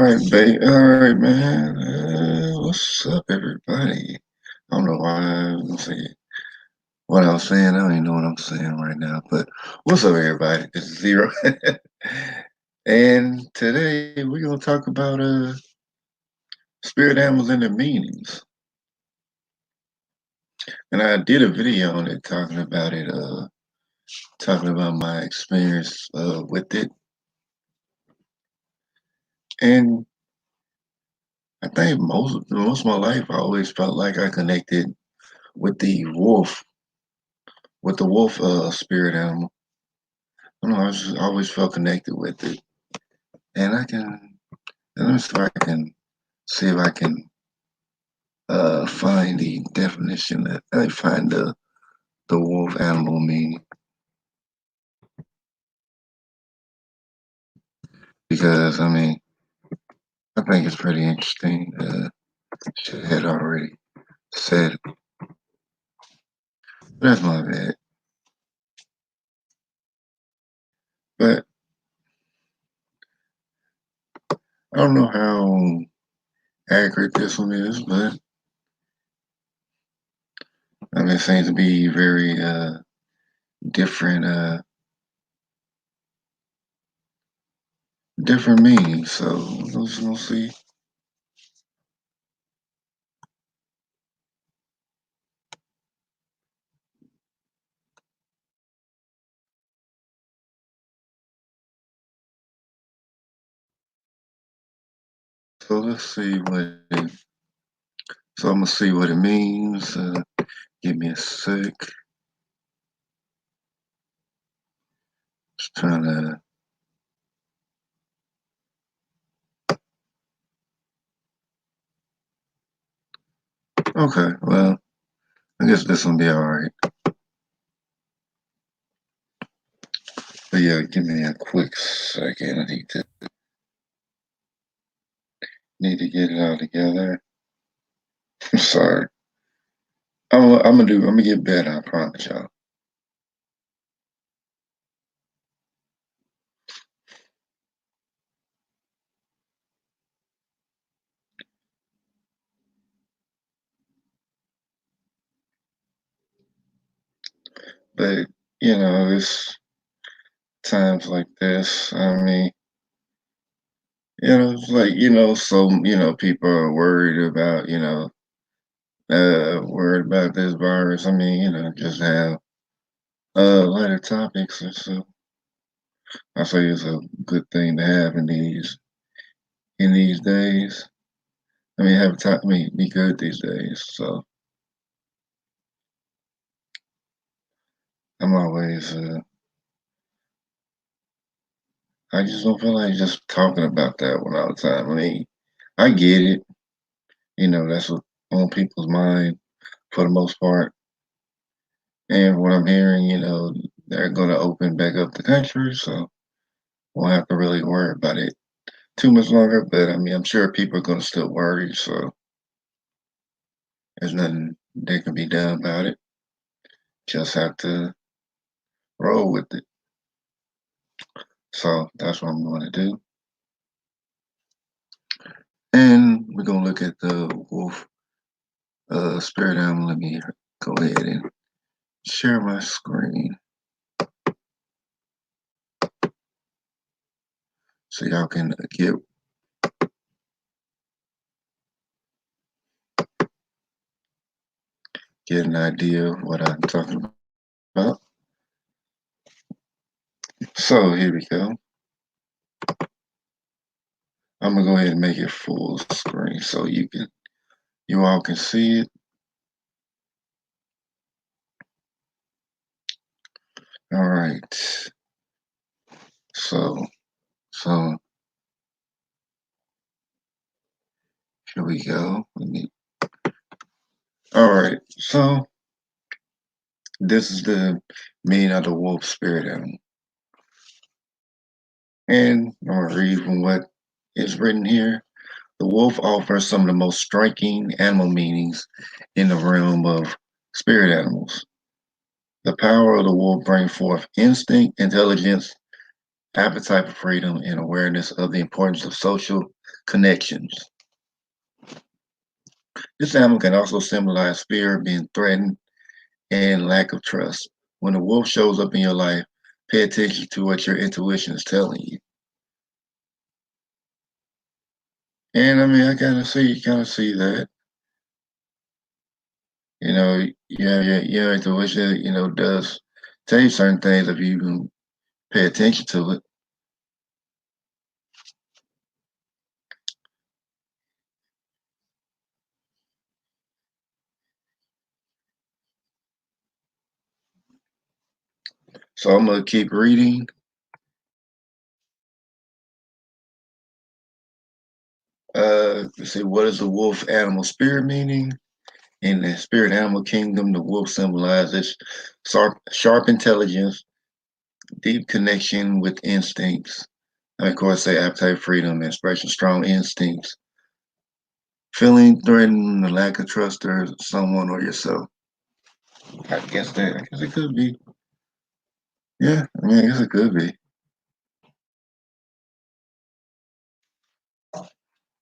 right, babe. All right, man. What's up, everybody? I don't know why I'm saying what I was saying. I don't even know what I'm saying right now. But what's up, everybody? This is Zero, and today we're gonna talk about spirit animals and their meanings. And I did a video on it, talking about it, talking about my experience with it, and I think most of my life I always felt like I connected with the wolf, with the wolf spirit animal. I don't know, I always felt connected with it. And let me see if I can find the definition that I find the wolf animal meaning. Because I mean, I think it's pretty interesting. Should have already said it. That's my bad. But I don't know how accurate this one is, but I mean, it seems to be very different different meanings. So let's gonna see. So let's see what it, so I'm gonna see what it means. Give me a sec. Just trying to. Okay, well, I guess this will be all right. But yeah, give me a quick second. I need to get it all together. I'm sorry. I'm gonna get better. I promise y'all. But it's times like this. I mean, it's like so people are worried about this virus. I mean, just have lighter topics, and so I say it's a good thing to have in these days. I mean, have time. I mean, be good these days. So I'm always. I just don't feel like just talking about that one all the time. I mean, I get it. That's what on people's mind for the most part. And what I'm hearing, they're going to open back up the country, so won't have to really worry about it too much longer. But I mean, I'm sure people are going to still worry, so there's nothing that can be done about it. Just have to roll with it. So that's what I'm going to do. And we're going to look at the wolf spirit animal. Let me go ahead and share my screen so y'all can get an idea of what I'm talking about. So here we go. I'm gonna go ahead and make it full screen so you all can see it. All right. So so here we go. All right. So this is the meaning of the wolf spirit animal. And I'm gonna read from what is written here. The wolf offers some of the most striking animal meanings in the realm of spirit animals. The power of the wolf brings forth instinct, intelligence, appetite for freedom, and awareness of the importance of social connections. This animal can also symbolize fear, being threatened, and lack of trust. When a wolf shows up in your life, pay attention to what your intuition is telling you. And I mean, I kind of see that. You know, your intuition, does tell you certain things if you can pay attention to it. So I'm gonna keep reading. Let's see, what is the wolf animal spirit meaning? In the spirit animal kingdom, the wolf symbolizes sharp intelligence, deep connection with instincts. And of course, say appetite, freedom, expression, strong instincts, feeling threatened, the lack of trust or someone or yourself. I guess it could be. Yeah, I mean, I guess it could be.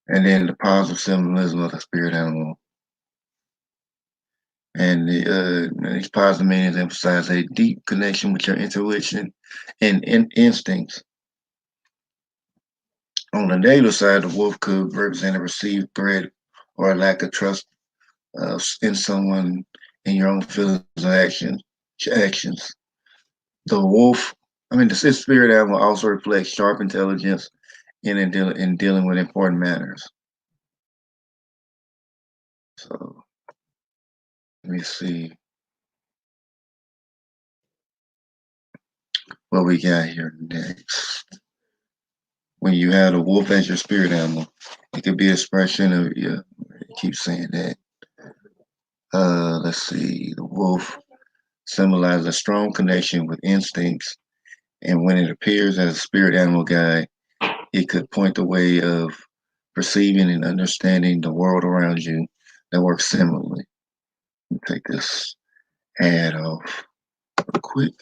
And then the positive symbolism of the spirit animal. And these positive meanings emphasize a deep connection with your intuition and instincts. On the negative side, the wolf could represent a perceived threat or a lack of trust in someone, in your own feelings and actions. The wolf, I mean, the spirit animal also reflects sharp intelligence in dealing with important matters. So let me see what we got here next. When you have the wolf as your spirit animal, it could be an expression of yeah. Keep saying that. Let's see. The wolf symbolizes a strong connection with instincts, and when it appears as a spirit animal guide, it could point the way of perceiving and understanding the world around you that works similarly. Let me take this ad off real quick.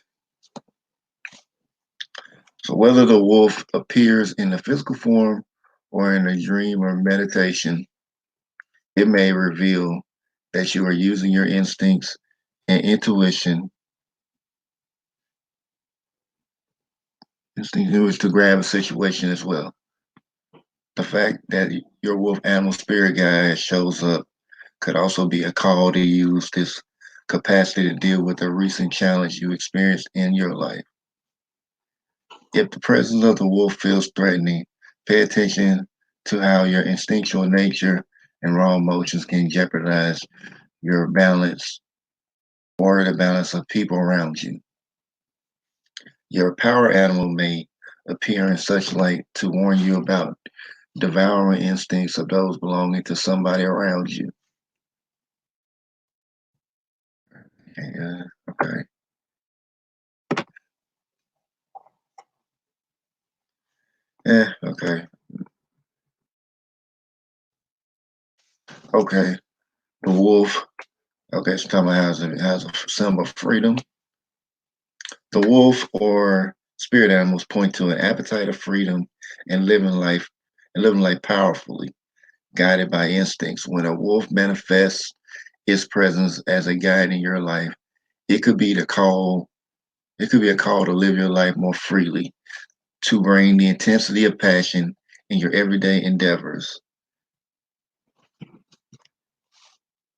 So whether the wolf appears in the physical form or in a dream or meditation, it may reveal that you are using your instincts and instincts to grab a situation as well. The fact that your wolf animal spirit guide shows up could also be a call to use this capacity to deal with a recent challenge you experienced in your life. If the presence of the wolf feels threatening, pay attention to how your instinctual nature and raw emotions can jeopardize your balance or the balance of people around you. Your power animal may appear in such light to warn you about devouring instincts of those belonging to somebody around you. Yeah, okay. Yeah, okay. Okay. The wolf. Okay, so talking about has a symbol of freedom. The wolf or spirit animals point to an appetite of freedom and living life powerfully, guided by instincts. When a wolf manifests its presence as a guide in your life, it could be the call, it could be a call to live your life more freely, to bring the intensity of passion in your everyday endeavors.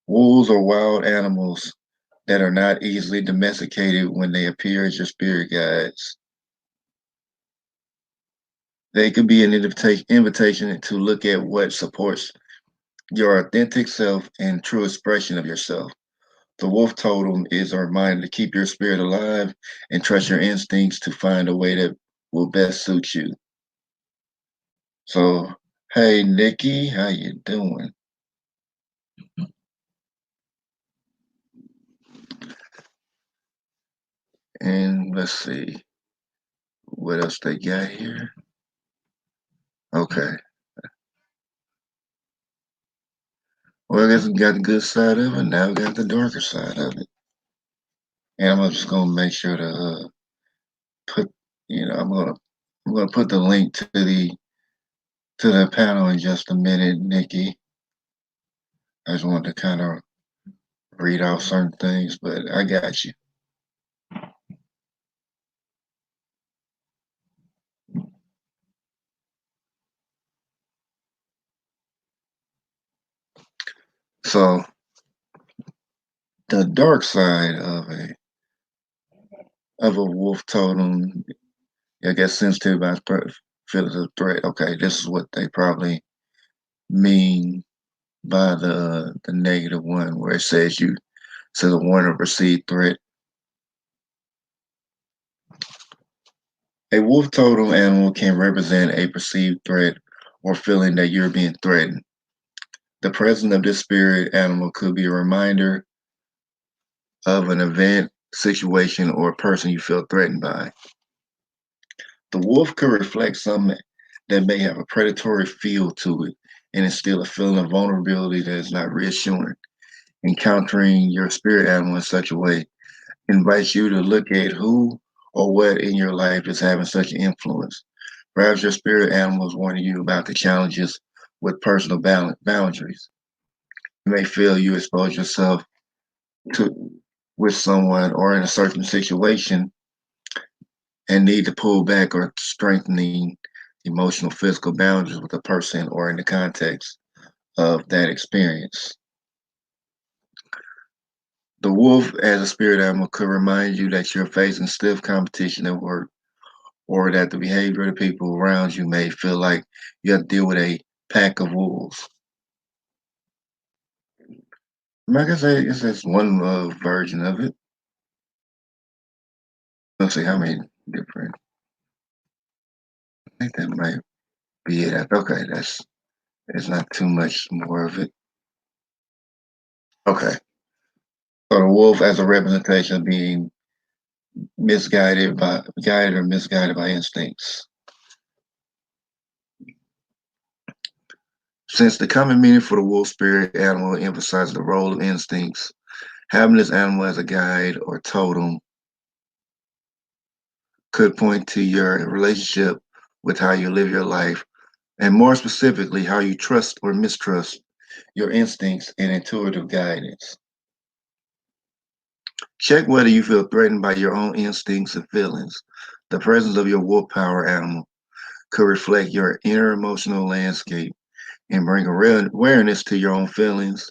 Wolves are wild animals that are not easily domesticated when they appear as your spirit guides. They could be an invitation to look at what supports your authentic self and true expression of yourself. The wolf totem is a reminder to keep your spirit alive and trust your instincts to find a way that will best suit you. So, hey Nikki, how you doing? And let's see what else they got here. Okay. Well, I guess we got the good side of it. Now we got the darker side of it. And I'm just gonna make sure to put, you know, I'm gonna put the link to to the panel in just a minute, Nikki. I just wanted to kind of read out certain things, but I got you. So the dark side of a wolf totem, I guess sensitive by feelings of threat. Okay, this is what they probably mean by the negative one, where it says you says a warning or perceived threat. A wolf totem animal can represent a perceived threat or feeling that you're being threatened. The presence of this spirit animal could be a reminder of an event, situation, or person you feel threatened by. The wolf could reflect something that may have a predatory feel to it and instill a feeling of vulnerability that is not reassuring. Encountering your spirit animal in such a way invites you to look at who or what in your life is having such an influence. Perhaps your spirit animal is warning you about the challenges with personal boundaries. You may feel you expose yourself to with someone or in a certain situation and need to pull back or strengthening emotional physical boundaries with a person or in the context of that experience. The wolf as a spirit animal could remind you that you're facing stiff competition at work or that the behavior of the people around you may feel like you have to deal with a pack of wolves. Like I say, it's just one version of it. Let's see how many different. I think that might be it. Okay, it's not too much more of it. Okay, so the wolf as a representation of being guided or misguided by instincts. Since the common meaning for the wolf spirit animal emphasizes the role of instincts, having this animal as a guide or totem could point to your relationship with how you live your life, and more specifically, how you trust or mistrust your instincts and intuitive guidance. Check whether you feel threatened by your own instincts and feelings. The presence of your wolf power animal could reflect your inner emotional landscape and bring awareness to your own feelings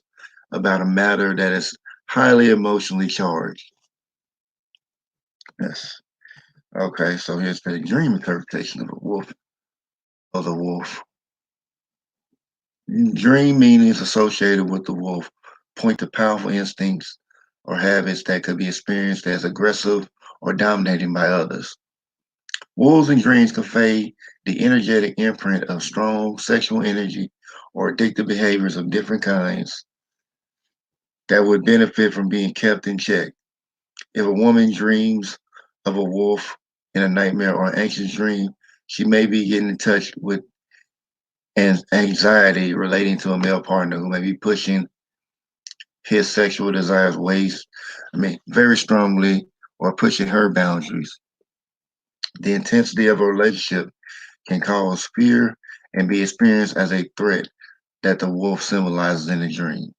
about a matter that is highly emotionally charged. Yes. Okay, so here's the dream interpretation of the wolf. Dream meanings associated with the wolf point to powerful instincts or habits that could be experienced as aggressive or dominating by others. Wolves in dreams convey the energetic imprint of strong sexual energy or addictive behaviors of different kinds that would benefit from being kept in check. If a woman dreams of a wolf in a nightmare or anxious dream, she may be getting in touch with an anxiety relating to a male partner who may be pushing his sexual desires very strongly or pushing her boundaries. The intensity of a relationship can cause fear and be experienced as a threat that the wolf symbolizes in the dream.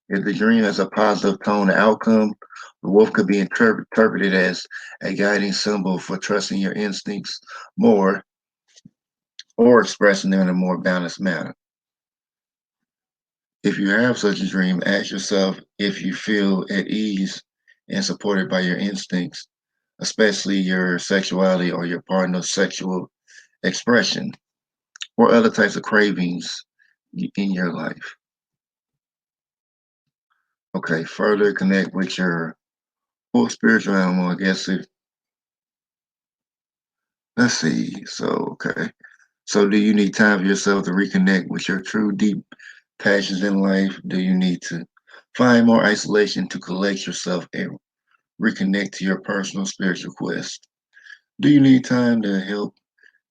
If the dream has a positive tone and outcome, the wolf could be interpreted as a guiding symbol for trusting your instincts more or expressing them in a more balanced manner. If you have such a dream, ask yourself if you feel at ease and supported by your instincts, especially your sexuality or your partner's sexual expression or other types of cravings in your life. Okay, further connect with your full spiritual animal. I guess if let's see. Okay. So do you need time for yourself to reconnect with your true deep passions in life? Do you need to find more isolation to collect yourself and reconnect to your personal spiritual quest? Do you need time to help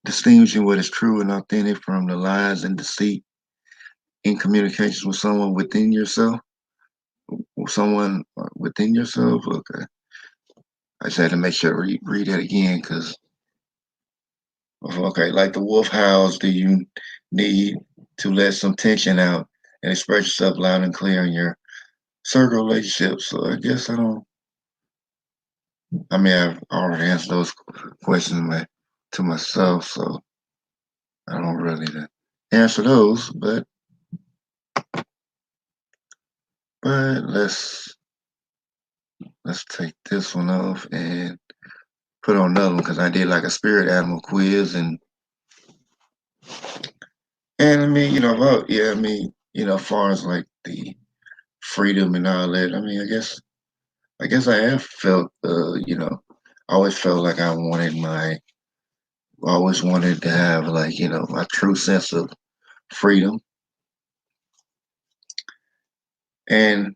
distinguishing what is true and authentic from the lies and deceit in communications with someone within yourself? Someone within yourself? Okay. I just had to make sure to read that again because, okay, like the wolf howls, do you need to let some tension out and express yourself loud and clear in your circle relationships. So I guess I don't. I mean, I've already answered those questions to myself, so I don't really answer those. But let's take this one off and put on another one because I did like a spirit animal quiz and I mean, yeah, I mean, as far as like the freedom and all that, I mean, I guess I have felt, I always felt like always wanted to have like, my true sense of freedom. And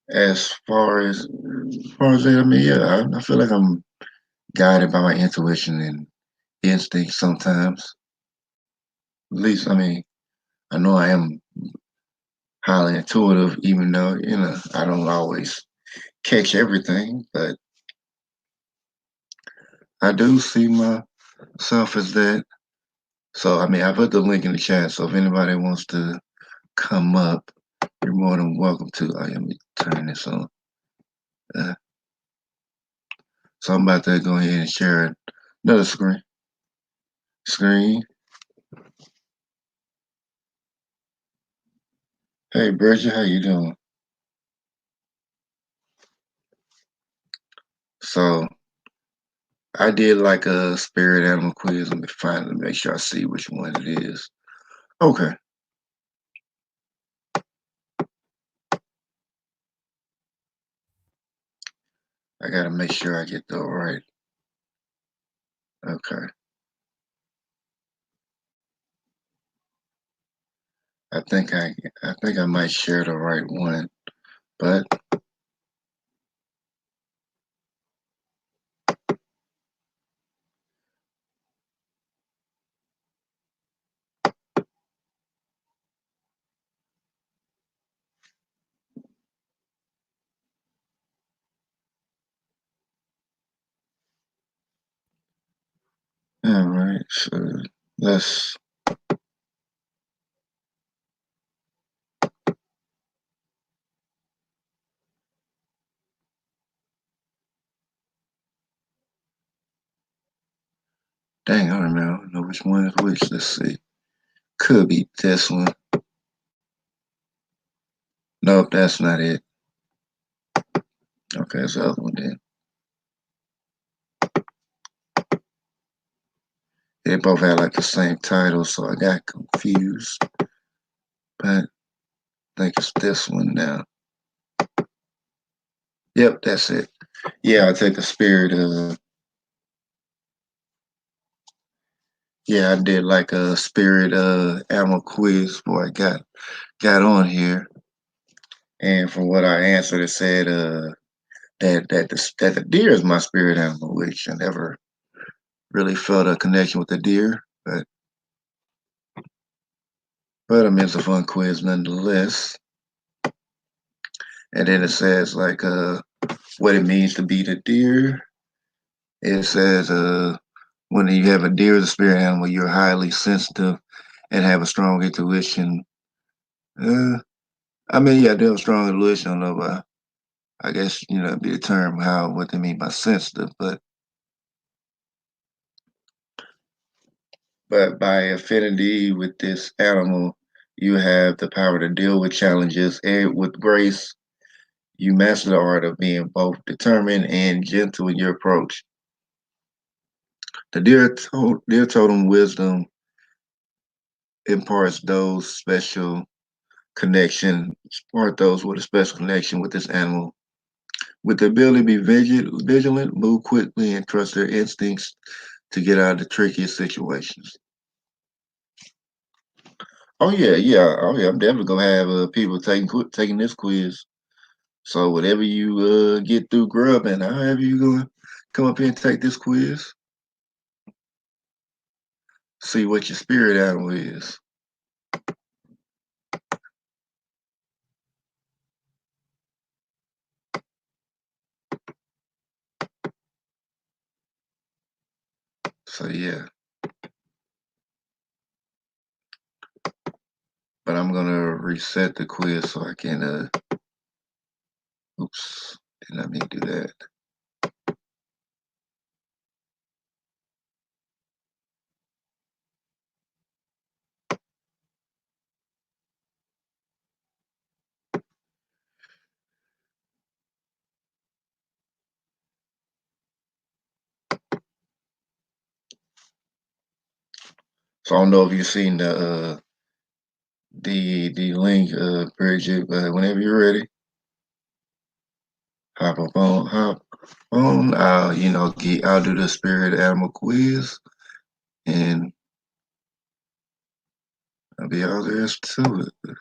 as far as that, I mean, yeah, I feel like I'm guided by my intuition and instincts sometimes. At least, I mean, I know I am highly intuitive, even though, I don't always catch everything, but I do see myself as that. So, I mean, I put the link in the chat. So if anybody wants to come up, you're more than welcome to. I am turning this on. Uh, so I'm about to go ahead and share another screen. Hey, Bridget, how you doing? So I did like a spirit animal quiz. Let me finally make sure I see which one it is. Okay, I gotta make sure I get the right. Okay, I think I might share the right one, but all right. So let's. Dang, I don't know which one is which. Let's see. Could be this one. Nope, that's not it. Okay, it's the other one then. They both had like the same title, so I got confused. But I think it's this one now. Yep, that's it. Yeah, I take the spirit of. Yeah, I did like a spirit animal quiz before I got on here, and from what I answered, it said that the deer is my spirit animal, which I never really felt a connection with the deer, but I mean it's a fun quiz nonetheless. And then it says like what it means to be the deer. It says when you have a deer as a spirit animal, you're highly sensitive and have a strong intuition. Uh, I mean, yeah, they have a strong intuition. I don't know, but I guess it'd be the term how what they mean by sensitive, but by affinity with this animal, you have the power to deal with challenges and with grace. You master the art of being both determined and gentle in your approach. The deer totem wisdom imparts those special connection, impart those with a special connection with this animal, with the ability to be vigilant, move quickly, and trust their instincts to get out of the trickiest situations. Oh yeah, yeah, oh yeah. I'm definitely gonna have people taking this quiz. So whatever you get through grubbing, I'll have you gonna come up here and take this quiz. See what your spirit animal is. So yeah. but I'm gonna reset the quiz so I can oops, did not mean to do that. So I don't know if you've seen the link, Bridget, but whenever you're ready, hop on. I'll do the spirit animal quiz, and I'll be all there is to it.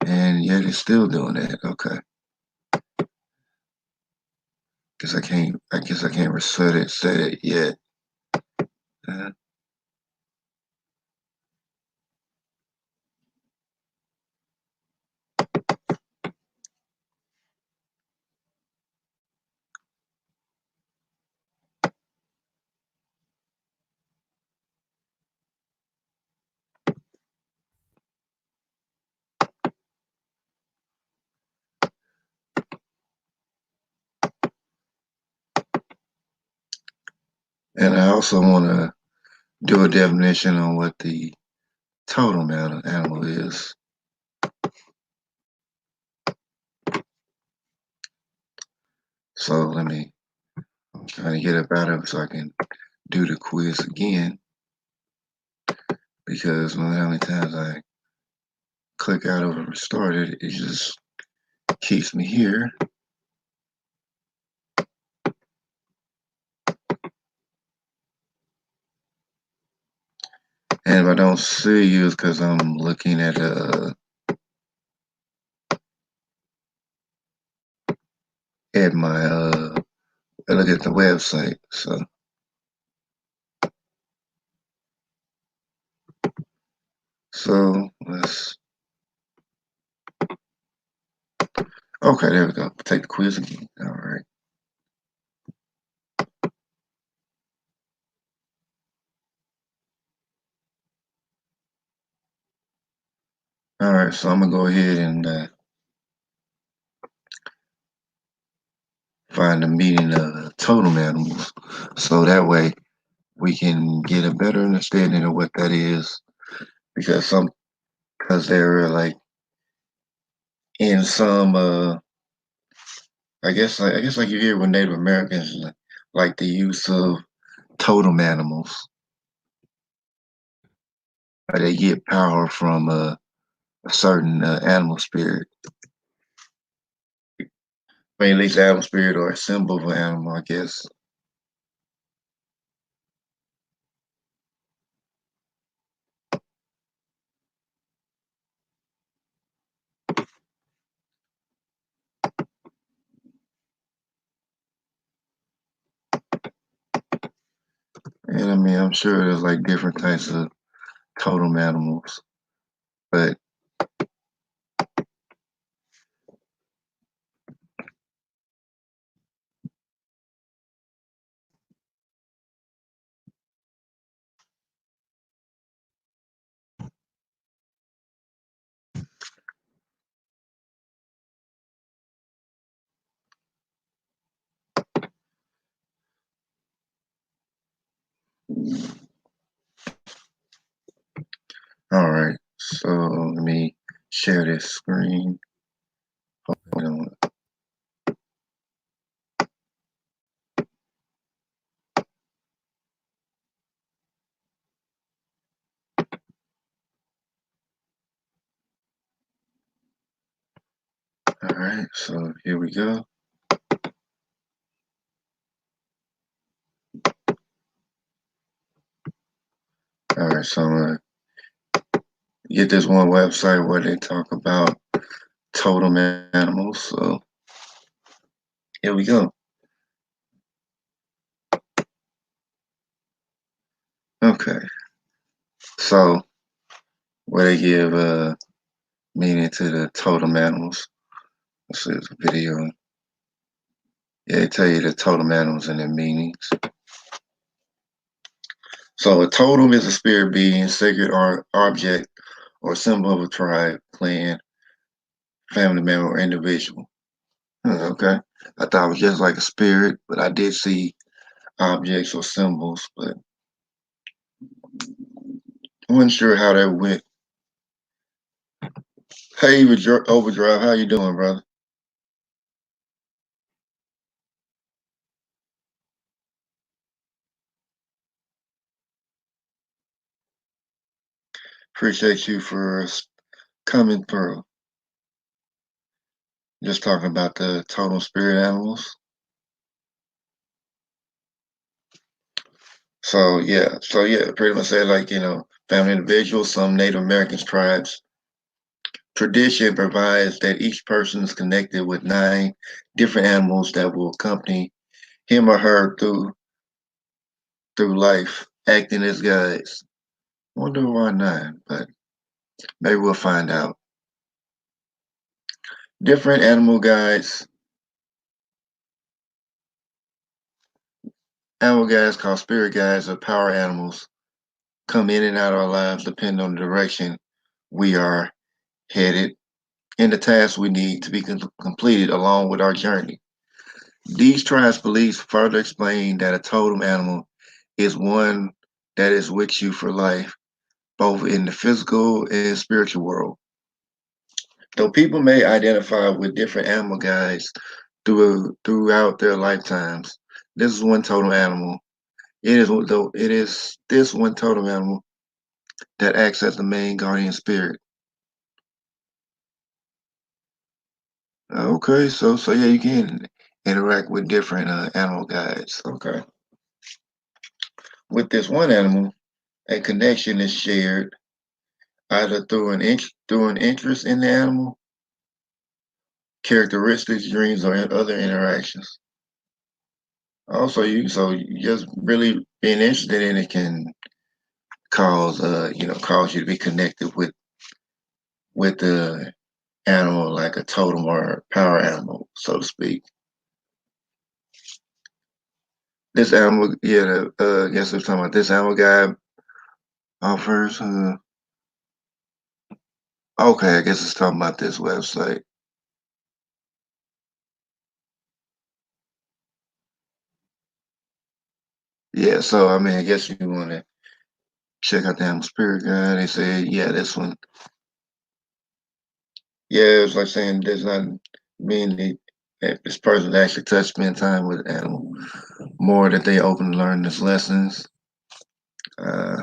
And yet it's still doing that. Okay. I guess I can't set it yet. Uh, and I also want to do a definition on what the totem animal is. So I'm trying to get up out of it so I can do the quiz again, because no matter how many times I click out of and restart it, it just keeps me here. And if I don't see you, it's because I'm looking at my I look at the website. So let's okay, there we go. Take the quiz again. All right. All right, so I'm gonna go ahead and find the meaning of totem animals, so that way we can get a better understanding of what that is. Because they're like in some I guess like you hear with Native Americans like the use of totem animals. They get power from a certain animal spirit. I mean, at least animal spirit or a symbol of an animal, I guess. And I mean, I'm sure there's like different types of totem animals, but all right. So let me share this screen. Hold on. All right, so here we go. All right, so I'm gonna get this one website where they talk about totem animals. So here we go. Okay, so where they give meaning to the totem animals. Let's see the video. Yeah, they tell you the totem animals and their meanings. So a totem is a spirit being, sacred or object, or symbol of a tribe, clan, family member, or individual. Okay. I thought it was just like a spirit, but I did see objects or symbols, but I wasn't sure how that went. Hey, Overdrive, how you doing, brother? Appreciate you for coming through. Just talking about the totem spirit animals. So yeah, pretty much say like family individuals, some Native Americans tribes. Tradition provides that each person is connected with 9 different animals that will accompany him or her through life, acting as guides. Wonder why 9, but maybe we'll find out. Different animal guides called spirit guides or power animals come in and out of our lives depending on the direction we are headed and the tasks we need to be completed along with our journey. These tribes' beliefs further explain that a totem animal is one that is with you for life, both in the physical and spiritual world. Though people may identify with different animal guides throughout their lifetimes, this is one totem animal. It is this one totem animal that acts as the main guardian spirit. Okay, so yeah, you can interact with different animal guides. Okay, with this one animal, a connection is shared either through an interest in the animal, characteristics, dreams, or in other interactions. Also, you just really being interested in it can cause you to be connected with the animal like a totem or power animal, so to speak. This animal, yeah, I guess we're talking about this animal guy offers. Okay, I guess it's talking about this website. Yeah, so I mean, I guess you want to check out the animal spirit guide. They say, yeah, this one. Yeah, it's like saying there's not mean that this person actually touched spend time with the animal more that they open to learn these lessons. Uh,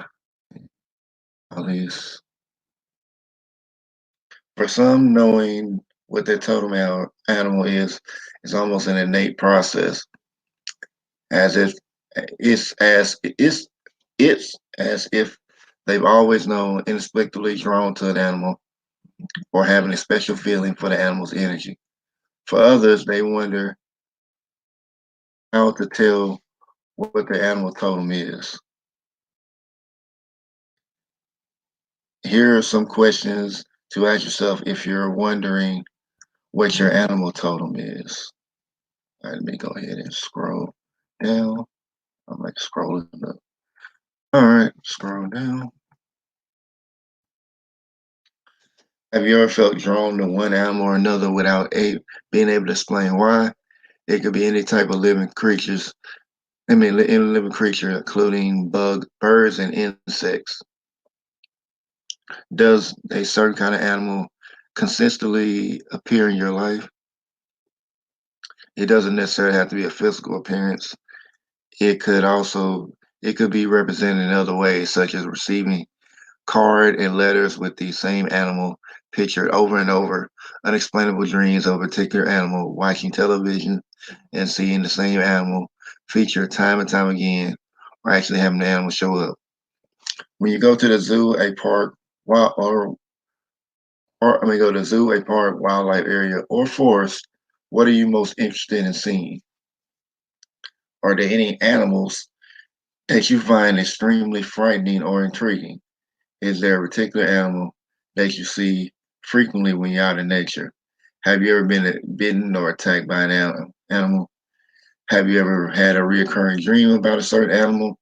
at least for some, knowing what their totem animal is almost an innate process, as if it's as if they've always known, inexplicably drawn to an animal or having a special feeling for the animal's energy. For others, they wonder how to tell what the animal totem is. Here are some questions to ask yourself if you're wondering what your animal totem is. All right, let me go ahead and scroll down. I'm like scrolling up. All right, scroll down. Have you ever felt drawn to one animal or another without being able to explain why? It could be any type of living creatures. I mean, any living creature, including birds, and insects. Does a certain kind of animal consistently appear in your life? It doesn't necessarily have to be a physical appearance. It could also it could be represented in other ways, such as receiving card and letters with the same animal pictured over and over, unexplainable dreams of a particular animal, watching television and seeing the same animal featured time and time again, or actually having the animal show up. When you go to the zoo, a park, wild, or I mean, go to the zoo, a park, wildlife area, or forest, what are you most interested in seeing? Are there any animals that you find extremely frightening or intriguing? Is there a particular animal that you see frequently when you're out in nature? Have you ever been bitten or attacked by an animal? Have you ever had a reoccurring dream about a certain animal,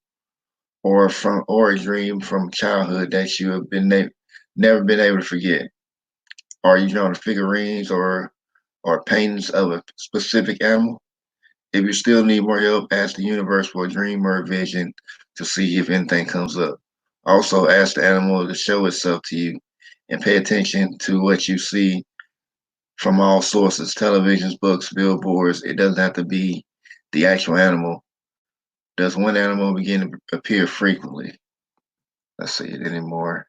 or a dream from childhood that you have been never been able to forget? Are you drawing figurines or paintings of a specific animal? If you still need more help, ask the universe for a dream or a vision to see if anything comes up. Also, ask the animal to show itself to you and pay attention to what you see from all sources, televisions, books, billboards. It doesn't have to be the actual animal. Does one animal begin to appear frequently? Let's see it anymore.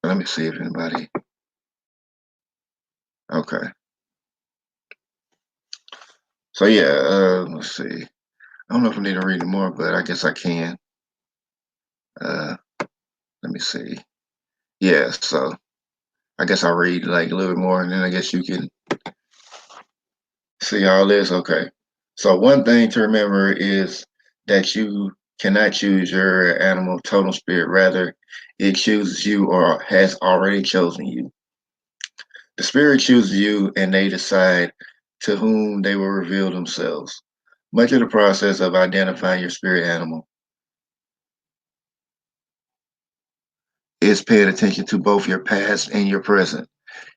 Let me see if anybody. Okay. So yeah, let's see. I don't know if I need to read more, but I guess I can. Uh, let me see. Yeah, so I guess I'll read like a little bit more, and then I guess you can see all this. Okay. So one thing to remember is that you cannot choose your animal totem spirit. Rather, it chooses you or has already chosen you. The spirit chooses you, and they decide to whom they will reveal themselves. Much of the process of identifying your spirit animal is paying attention to both your past and your present.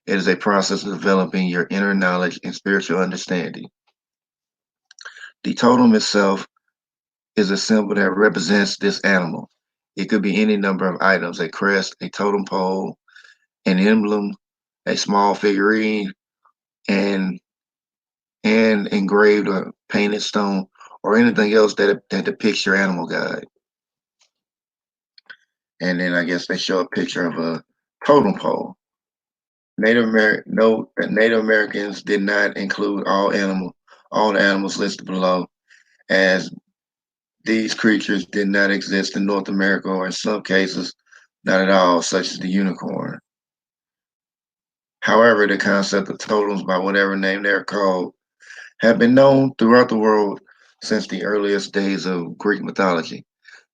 It is a process of developing your inner knowledge and spiritual understanding. The totem itself is a symbol that represents this animal. It could be any number of items: a crest, a totem pole, an emblem, a small figurine, and engraved or painted stone, or anything else that depicts your animal guide. And then I guess they show a picture of a totem pole. Note that Native Americans did not include all the animals listed below, as these creatures did not exist in North America, or in some cases, not at all, such as the unicorn. However, the concept of totems, by whatever name they're called, have been known throughout the world since the earliest days of Greek mythology.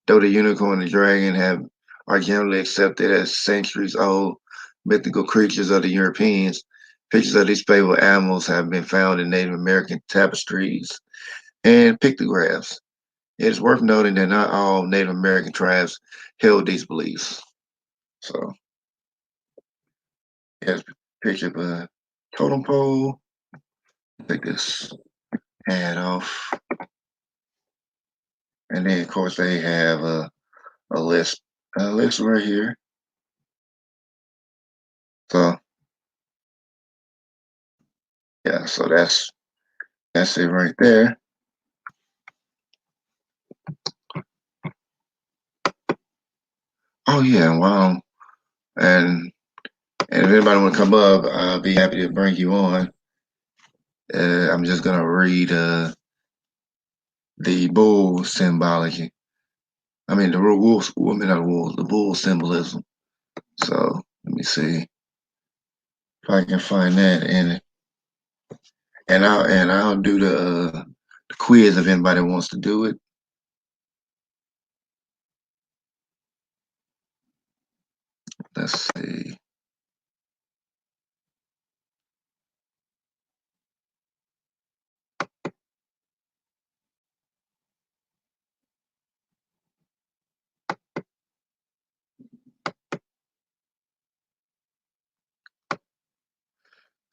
Though the unicorn and dragon are generally accepted as centuries-old mythical creatures of the Europeans, pictures of these fabled animals have been found in Native American tapestries and pictographs. It is worth noting that not all Native American tribes held these beliefs. So, here's a picture of a totem pole. Take this hat off. And then, of course, they have a list, right here. So, yeah, so that's it right there. Oh yeah, wow. And if anybody want to come up, I'll be happy to bring you on. I'm just gonna read the bull symbology. I mean the wolves. I mean not wolves. The bull symbolism. So let me see if I can find that in it, and I'll do the quiz if anybody wants to do it. Let's see.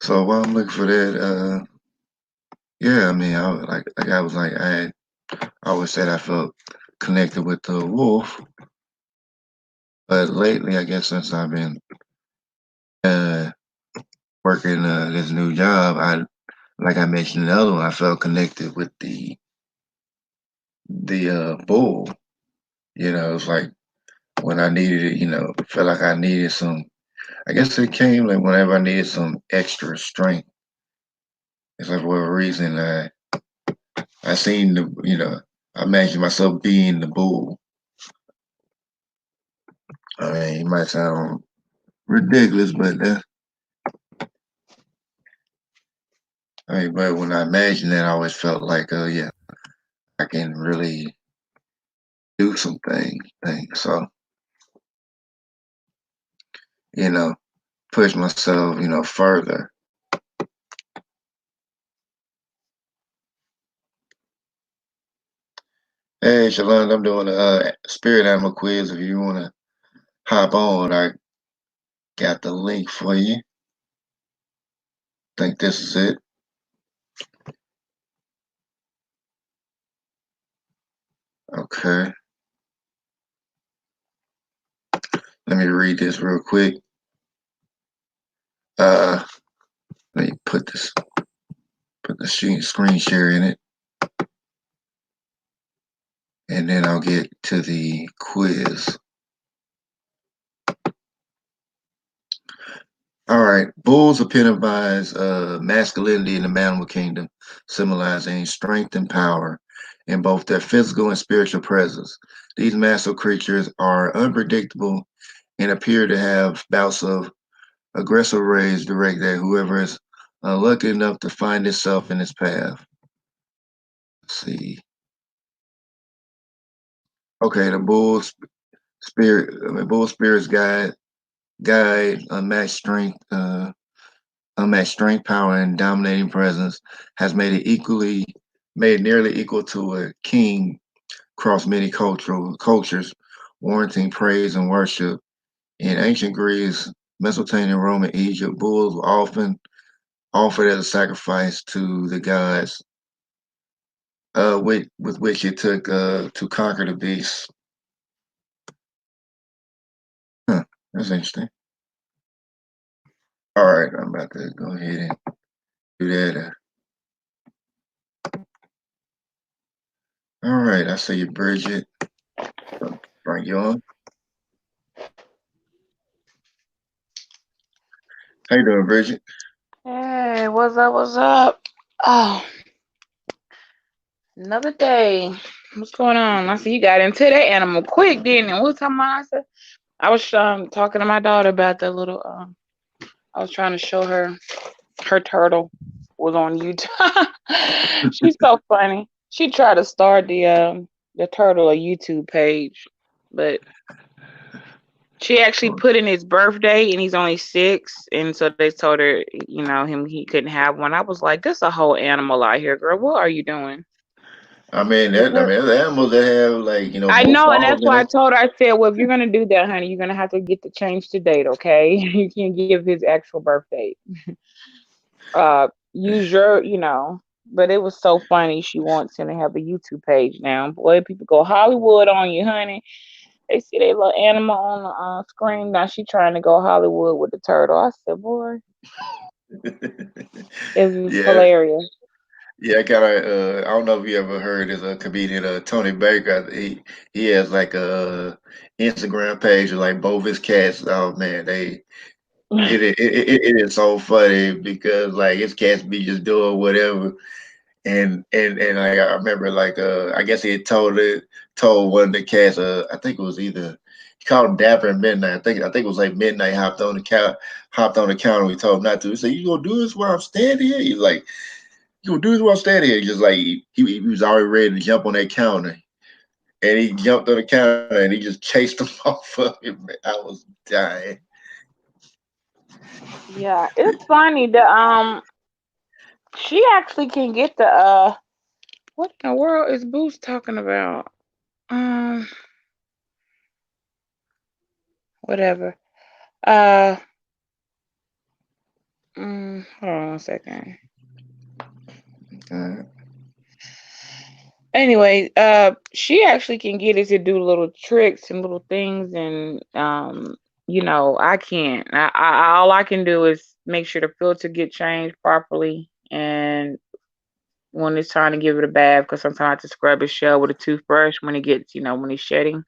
So while I'm looking for that, yeah, I mean, I was like I always said I felt connected with the wolf, but lately, I guess since I've been uh, working this new job, like I mentioned in the other one, I felt connected with the bull. It's like when I needed it, felt like I needed some. I guess it came like whenever I needed some extra strength. It's like for whatever reason I seen I imagined myself being the bull. I mean, it might sound ridiculous, but but when I imagined that, I always felt like, oh yeah, I can really do some things. So you know, push myself, further. Hey, Shalon, I'm doing a spirit animal quiz. If you want to hop on, I got the link for you. Think this is it. Okay. Let me read this real quick. Uh, Let me put the screen share in it, and then I'll get to the quiz. All right. Bulls epitomize masculinity in the animal kingdom, symbolizing strength and power in both their physical and spiritual presence. These massive creatures are unpredictable and appear to have bouts of aggressive rage directed at whoever is lucky enough to find itself in its path. Let's see. Okay, the bull spirit's guide, unmatched strength, power, and dominating presence has made it nearly equal to a king across many cultures, warranting praise and worship. In ancient Greece, Mesopotamia, Rome, and Egypt, bulls were often offered as a sacrifice to the gods, with which it took to conquer the beast. Huh, that's interesting. All right, I'm about to go ahead and do that. All right, I see you, Bridget. Bring you on. How you doing, Bridget? Hey, what's up? What's up? Oh, another day. What's going on? I see you got into that animal quick, didn't you? What was talking about? I was talking to my daughter about that little. I was trying to show her her turtle was on YouTube. She's so funny. She tried to start the turtle a YouTube page, but she actually put in his birthday and he's only 6, and so they told her, he couldn't have one. I was like, "There's a whole animal out here, girl. What are you doing?" There's animals that have like I more know, and that's flaws in why I it. told her. I said, "Well, if you're gonna do that, honey, you're gonna have to get to change the date, okay? You can't give his actual birth date. Use your. But it was so funny. She wants him to have a YouTube page now. Boy, people go Hollywood on you, honey. They see their little animal on the screen. Now she trying to go Hollywood with the turtle. I said, boy, it was Yeah, hilarious. yeah. Kind of. I don't know if you ever heard of a comedian, Tony Baker. He has like a Instagram page with like both his cats. Oh man, it is so funny because like his cats be just doing whatever. And like, I remember like I guess he had told one of the cats, I think it was either he called him Dapper and Midnight. I think it was like Midnight hopped on the counter. We told him not to. He said, "You gonna do this while I'm standing here?" He's like, "You gonna do this while I'm standing here?" Just like he was already ready to jump on that counter, and he jumped on the counter and he just chased him off of him. Man, I was dying. Yeah, it's funny that she actually can get the what in the world is Boost talking about? Um, whatever. Uh, hold on 1 second. Uh, Anyway, she actually can get it to do little tricks and little things, and I can't. All I can do is make sure the filter get changed properly, and when it's time to give it a bath, because sometimes I have to scrub his shell with a toothbrush when he gets, when he's shedding.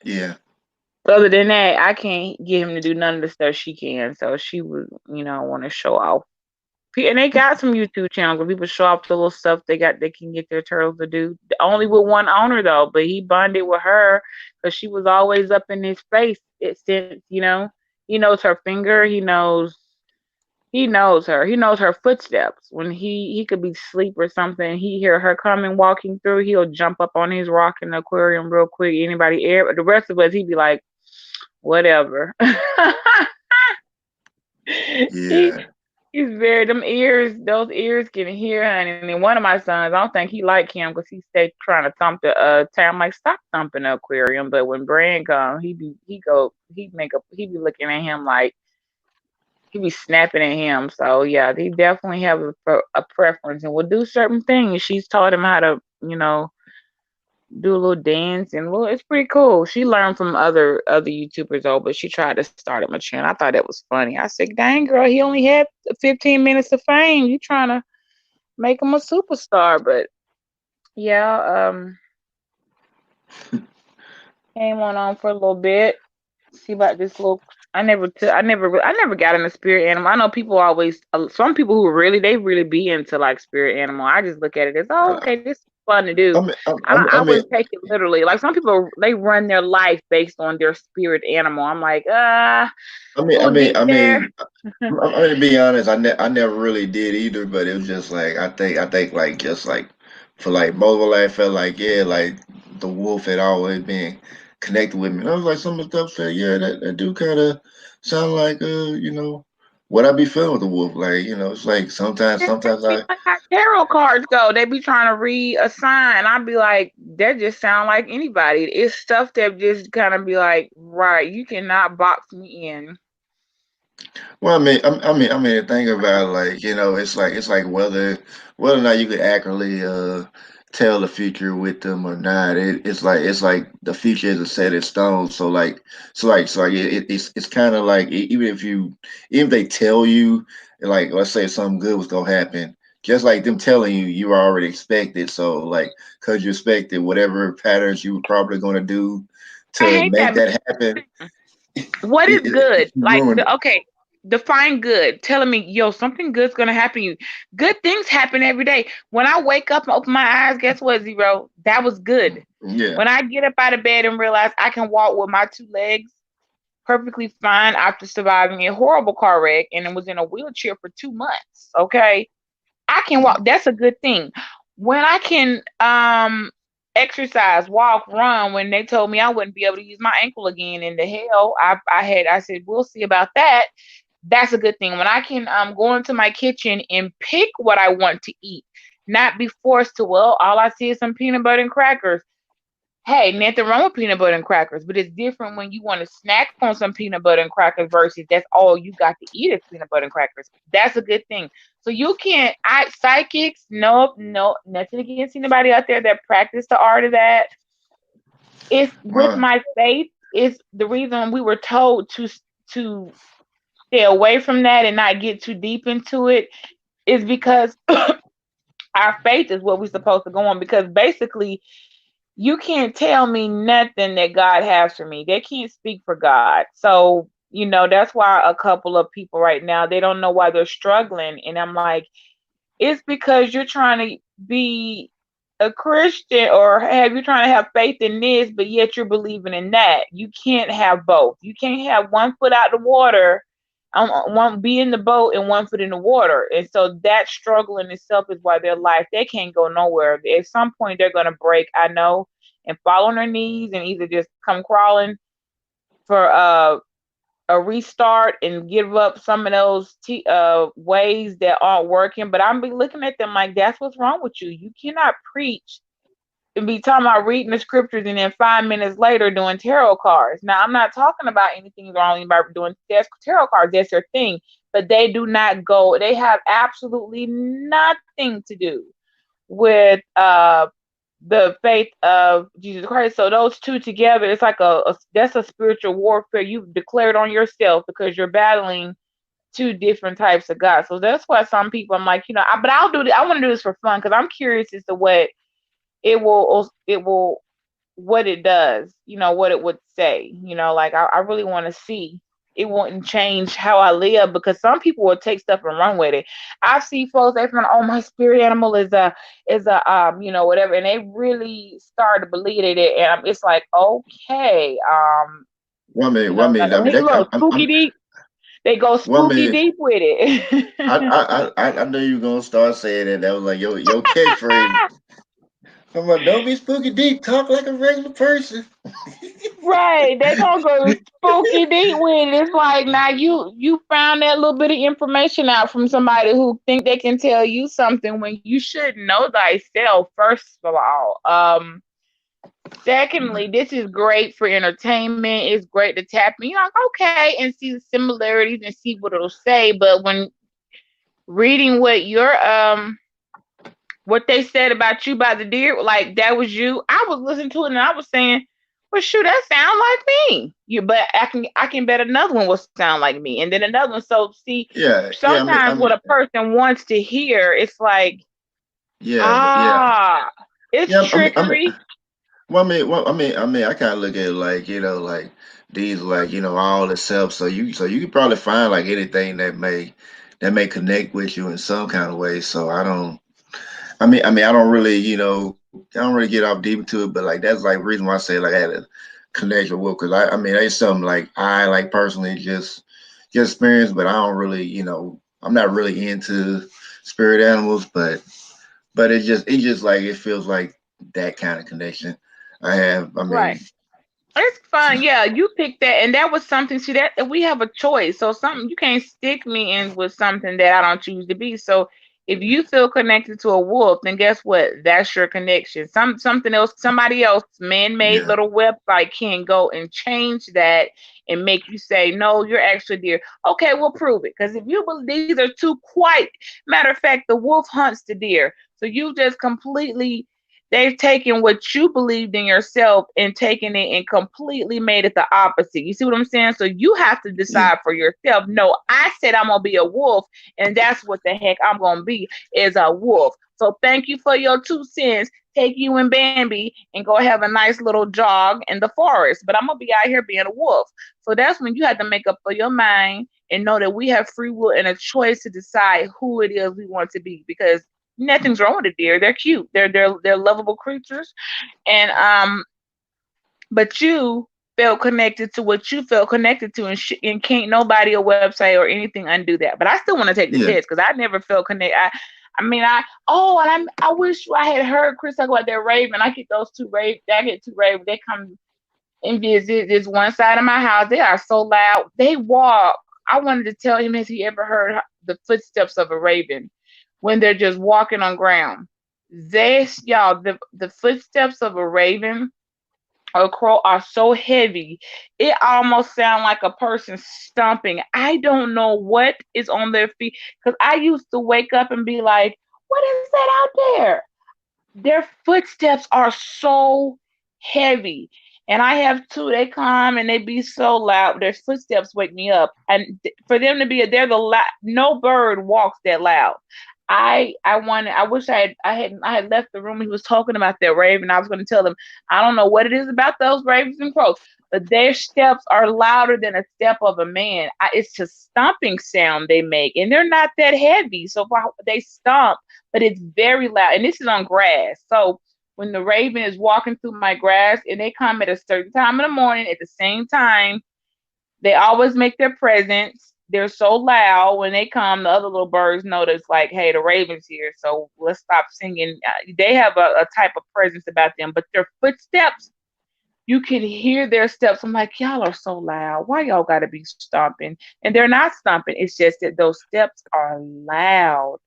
yeah, Other than that, I can't get him to do none of the stuff she can. So she would, want to show off. And they got some YouTube channels where people show off the little stuff they can get their turtles to do. Only with one owner though, but he bonded with her because she was always up in his face. It since he knows her finger. He knows her. He knows her footsteps. When he could be asleep or something, he hear her coming walking through. He'll jump up on his rock in the aquarium real quick. Anybody air the rest of us, he'd be like, whatever. he yeah. He's very them ears. Those ears can hear, honey. And then one of my sons, I don't think he like him because he stay trying to thump the town. I'm like, stop thumping the aquarium. But when Brand come, he be looking at him like he be snapping at him. So yeah, he definitely have a preference and will do certain things. She's taught him how to, do a little dance and it's pretty cool. She learned from other YouTubers though, but she tried to start at my channel. I thought that was funny. I said, "Dang girl, he only had 15 minutes of fame. You trying to make him a superstar?" But yeah, came on for a little bit. See about this little. I never got into spirit animal. I know people always, some people who they really be into like spirit animal. I just look at it as, oh, Uh, okay, this is fun to do. I I mean, wouldn't take it literally. Like some people, they run their life based on their spirit animal. I'm like, we'll get I there. mean, I mean, to be honest, I never really did either, but it was just like I think like just like for like most of my life, felt like yeah, like the wolf had always been connected with me. And I was like, some of the stuff said, yeah, that do kind of sound like what I be feeling with the wolf. Like it's like sometimes Be I like how tarot cards go. They be trying to read a sign. I'd be like, that just sound like anybody. It's stuff that just kind of be like, right, you cannot box me in. Well, I mean, think about it, like it's like whether or not you could accurately tell the future with them or not. It's like the future isn't set in stone. So like it's kind of like even if they tell you like let's say something good was gonna happen, just like them telling you you already expected. So like because you expected whatever patterns you were probably gonna do I to hate make that. that happen, What is good? you Like ruin it. okay, define good. Telling me, yo, something good's gonna happen to you. Good things happen every day. When I wake up and open my eyes, guess what, Zero? That was good. Yeah. When I get up out of bed and realize I can walk with my two legs perfectly fine after surviving a horrible car wreck and was in a wheelchair for 2 months. Okay. I can walk. That's a good thing. When I can exercise, walk, run, when they told me I wouldn't be able to use my ankle again in the hell, I said, we'll see about that. That's a good thing. When I can go into my kitchen and pick what I want to eat, not be forced to, well, all I see is some peanut butter and crackers. Hey, nothing wrong with peanut butter and crackers, but it's different when you want to snack on some peanut butter and crackers versus that's all you got to eat is peanut butter and crackers. That's a good thing. So you can't, psychics, nope, no, nothing against anybody out there that practice the art of that. It's with Well, my faith. Is the reason we were told to stay away from that and not get too deep into it is because our faith is what we're supposed to go on. Because basically, you can't tell me nothing that God has for me. They can't speak for God. So, that's why a couple of people right now, they don't know why they're struggling. And I'm like, it's because you're trying to be a Christian or have you trying to have faith in this, but yet you're believing in that. You can't have both. You can't have one foot out the water, one be in the boat and one foot in the water. And so that struggle in itself is why their life they can't go nowhere. At some point they're gonna break, I know, and fall on their knees and either just come crawling for a restart and give up some of those ways that aren't working. But I'm be looking at them like that's what's wrong with you. You cannot preach and be talking about reading the scriptures and then 5 minutes later doing tarot cards. Now I'm not talking about anything wrong about doing tarot cards. That's their thing, but they do not go. They have absolutely nothing to do with the faith of Jesus Christ. So those two together, it's like that's a spiritual warfare you've declared on yourself because you're battling two different types of God. So that's why some people I'm like, but I'll do this. I want to do this for fun because I'm curious as to what it will what it does, what it would say, like I really want to see. It wouldn't change how I live because some people will take stuff and run with it. I see folks they from, oh, my spirit animal is a whatever, and they really start to believe it, and it's like, okay, I mean, they that, go spooky deep. They go well, I spooky mean, deep with it. I knew you were gonna start saying that. That was like your catchphrase. I'm like, don't be spooky deep. Talk like a regular person. Right, they gonna go spooky deep with it. It's like now you found that little bit of information out from somebody who think they can tell you something when you should know thyself. First of all, secondly, this is great for entertainment. It's great to tap in. You're like okay, and see the similarities and see what it'll say. But when reading what they said about you by the deer, like that was you. I was listening to it and I was saying, well, shoot, that sound like me. But I can bet another one will sound like me, and then another one. So see, Yeah, yeah. sometimes what a person wants to hear, it's like Yeah, but yeah, ah, it's yeah. trickery. I kind of look at it like like these, like all the self. So you can probably find like anything that may connect with you in some kind of way. So I don't. I don't really, I don't really get off deep into it, but like that's like the reason why I say like I had a connection with, because it's something like I like personally just experience, but I don't really, I'm not really into spirit animals, but it just like it feels like that kind of connection I have. Right. It's So, fun. Yeah, you picked that, and that was something. See that we have a choice. So something you can't stick me in with something that I don't choose to be. So if you feel connected to a wolf, then guess what? That's your connection. Something else, somebody else, man-made yeah, little website can go and change that and make you say, no, you're actually deer. Okay, we'll prove it. Because if you believe these are two quite matter of fact, the wolf hunts the deer. So you just completely they've taken what you believed in yourself and taken it and completely made it the opposite. You see what I'm saying? So you have to yeah, decide for yourself. No, I said I'm gonna be a wolf, and that's what the heck I'm gonna be is a wolf. So thank you for your 2 cents. Take you and Bambi and go have a nice little jog in the forest. But I'm gonna be out here being a wolf. So that's when you have to make up for your mind and know that we have free will and a choice to decide who it is we want to be, because nothing's wrong with a deer. They're cute. They're lovable creatures. And but you felt connected to what you felt connected to, and and can't nobody a website or anything undo that. But I still want to take the yeah, test because I never felt connected. I mean, I wish I had heard Chris talk about that raven. I get those two raven. I get two raven. They come and visit this one side of my house. They are so loud. They walk. I wanted to tell him, has he ever heard the footsteps of a raven when they're just walking on ground? Y'all, the footsteps of a raven or crow are so heavy, it almost sounds like a person stomping. I don't know what is on their feet because I used to wake up and be like, what is that out there? Their footsteps are so heavy. And I have two, they come and they be so loud. Their footsteps wake me up. And for them to be, they're the loud, no bird walks that loud. I wish I had left the room. He was talking about that raven. I was going to tell them, I don't know what it is about those ravens and crows, but their steps are louder than a step of a man. It's a stomping sound they make, and they're not that heavy. So they stomp, but it's very loud. And this is on grass. So when the raven is walking through my grass and they come at a certain time in the morning at the same time, they always make their presence. They're so loud when they come, the other little birds notice, like, hey, the raven's here, so let's stop singing. They have a type of presence about them, but their footsteps, you can hear their steps. I'm like, y'all are so loud. Why y'all got to be stomping? And they're not stomping. It's just that those steps are loud.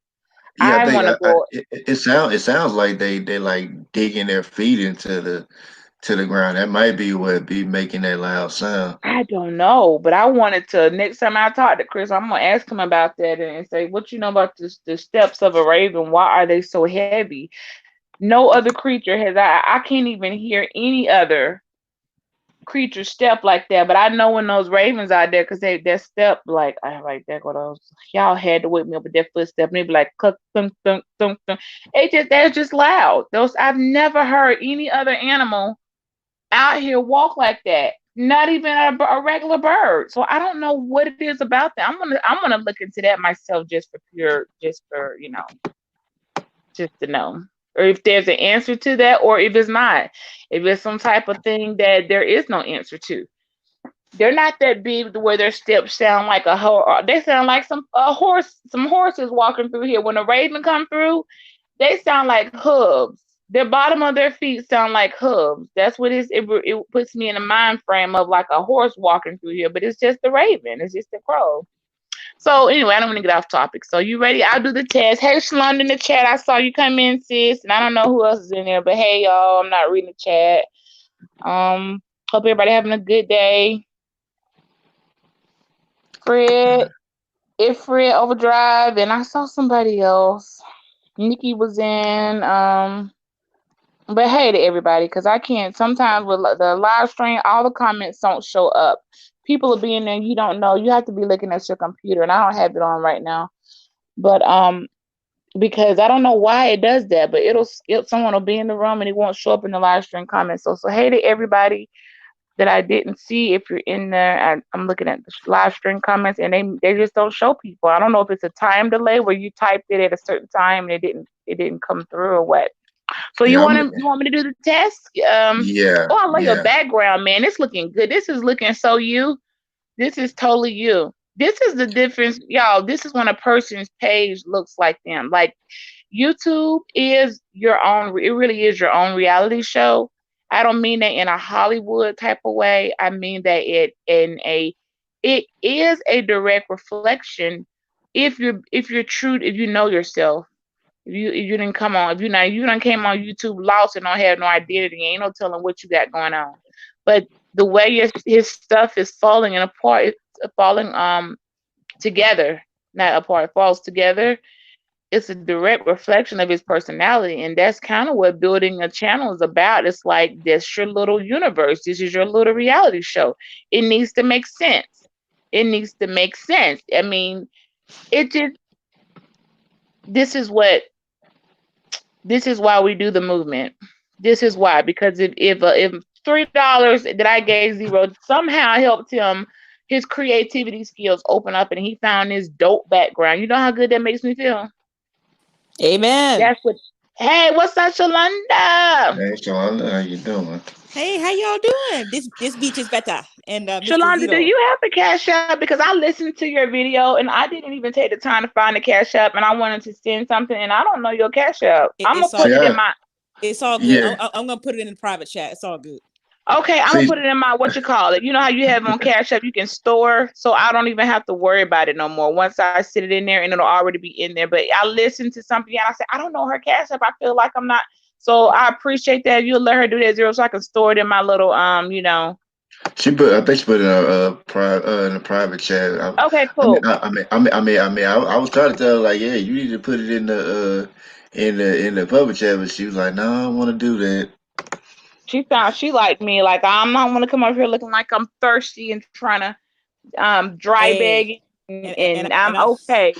yeah. I I think want to go. it sounds like they like digging their feet into the ground. That might be what be making that loud sound. I don't know, but I wanted to. Next time I talk to Chris, I'm gonna ask him about that and say, "What you know about the steps of a raven? Why are they so heavy?" No other creature has. I can't even hear any other creature step like that. But I know when those ravens out there, because their step like I like that. Go those y'all had to wake me up with their footstep, and they be like cluck thunk thunk thunk thunk. They're just loud. Those I've never heard any other animal out here walk like that. Not even a regular bird. So I don't know what it is about that. I'm gonna look into that myself just for pure, just for just to know, or if there's an answer to that, or if it's not, if it's some type of thing that there is no answer to. They're not that big to where their steps sound like a they sound like some horses walking through here. When a raven come through, they sound like hooves. the bottom of their feet sound like hooves. That's what it puts me in a mind frame of like a horse walking through here, but it's just the raven. It's just the crow. So anyway, I don't want to get off topic. So you ready? I'll do the test. Hey, Shalonda in the chat. I saw you come in, sis, and I don't know who else is in there, but hey, y'all, I'm not reading the chat. Hope everybody having a good day. Fred, if Fred Overdrive, and I saw somebody else. Nikki was in. But hey to everybody, because I can't. Sometimes with the live stream, all the comments don't show up. People are being there, you don't know. You have to be looking at your computer, and I don't have it on right now. But because I don't know why it does that, but someone will be in the room and it won't show up in the live stream comments. So hey to everybody that I didn't see. If you're in there, I'm looking at the live stream comments, and they just don't show people. I don't know if it's a time delay where you typed it at a certain time and it didn't come through or what. So Yeah, you want me to do the test? yeah, Oh, I love your yeah, background, man. It's looking good. This is looking so you. This is totally you. This is the difference, y'all. This is when a person's page looks like them. Like YouTube is your own. It really is your own reality show. I don't mean that in a Hollywood type of way. I mean that it is a direct reflection if you're true, if you know yourself. If you didn't come on, if you done came on YouTube lost and don't have no identity, ain't no telling what you got going on. But the way his stuff is falling and apart, it's falling together, not apart, it falls together. It's a direct reflection of his personality, and that's kind of what building a channel is about. It's like this your little universe. This is your little reality show. It needs to make sense. It needs to make sense. I mean, it just this is what this is why we do the movement. This is why, because if $3 that I gave Zero somehow helped him, his creativity skills open up, and he found this dope background. You know how good that makes me feel. Amen. That's what. Hey, what's up, Shalonda? hey, Shalonda, how you doing? Hey, how y'all doing? This beach is better. And Mr. Shalonda, do Zito. you have the Cash App? Because I listened to your video and I didn't even take the time to find the Cash App, and I wanted to send something, and I don't know your Cash App. I'm gonna It's all put See, it in I, my. it's all good. yeah, I'm gonna put it in the private chat. It's all good. Okay, I'm gonna see, put it in my what you call it. You know how you have on Cash App, you can store, so I don't even have to worry about it no more. Once I sit it in there, and it'll already be in there. But I listened to something and I said, I don't know her Cash App. I feel like I'm not. So I appreciate that you'll let her do that, Zero, so I can store it in my little I think she put it in in a private chat. Okay, cool. I was trying to tell her like, yeah, you need to put it in the public chat, but she was like, no, I don't want to do that. She like me. Like I'm not gonna come over here looking like I'm thirsty and trying to dry Hey, bag and and, and I'm and I okay.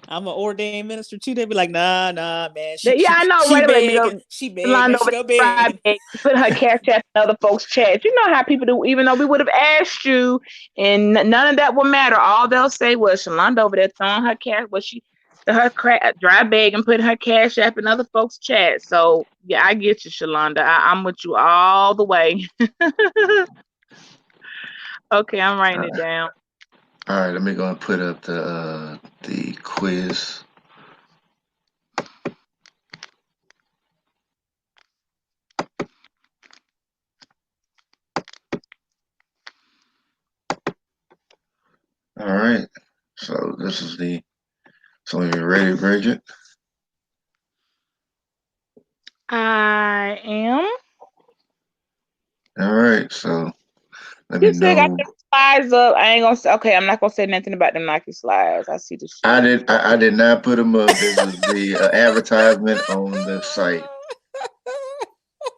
I'm an ordained minister too. They be like, nah, man. Yeah, I know, She right? Like, begging. She begging, man. Yolanda She over go there begging. Friday, put her cash app in other folks' chats. You know how people do, even though we would have asked you, and none of that will matter. All they'll say was Shalonda over there throwing her cash, dry bag and putting her cash app in other folks' chats. So yeah, I get you, Shalonda. I'm with you all the way. Okay, I'm writing it down. All right, let me go and put up the quiz. All right, so this is the so you're ready, Bridget? I am. All right, so let me You still got know. the slides up. I ain't gonna say. Okay, I'm not gonna say nothing about them Nike slides. I see the shit. I did not put them up. This is the advertisement on the site.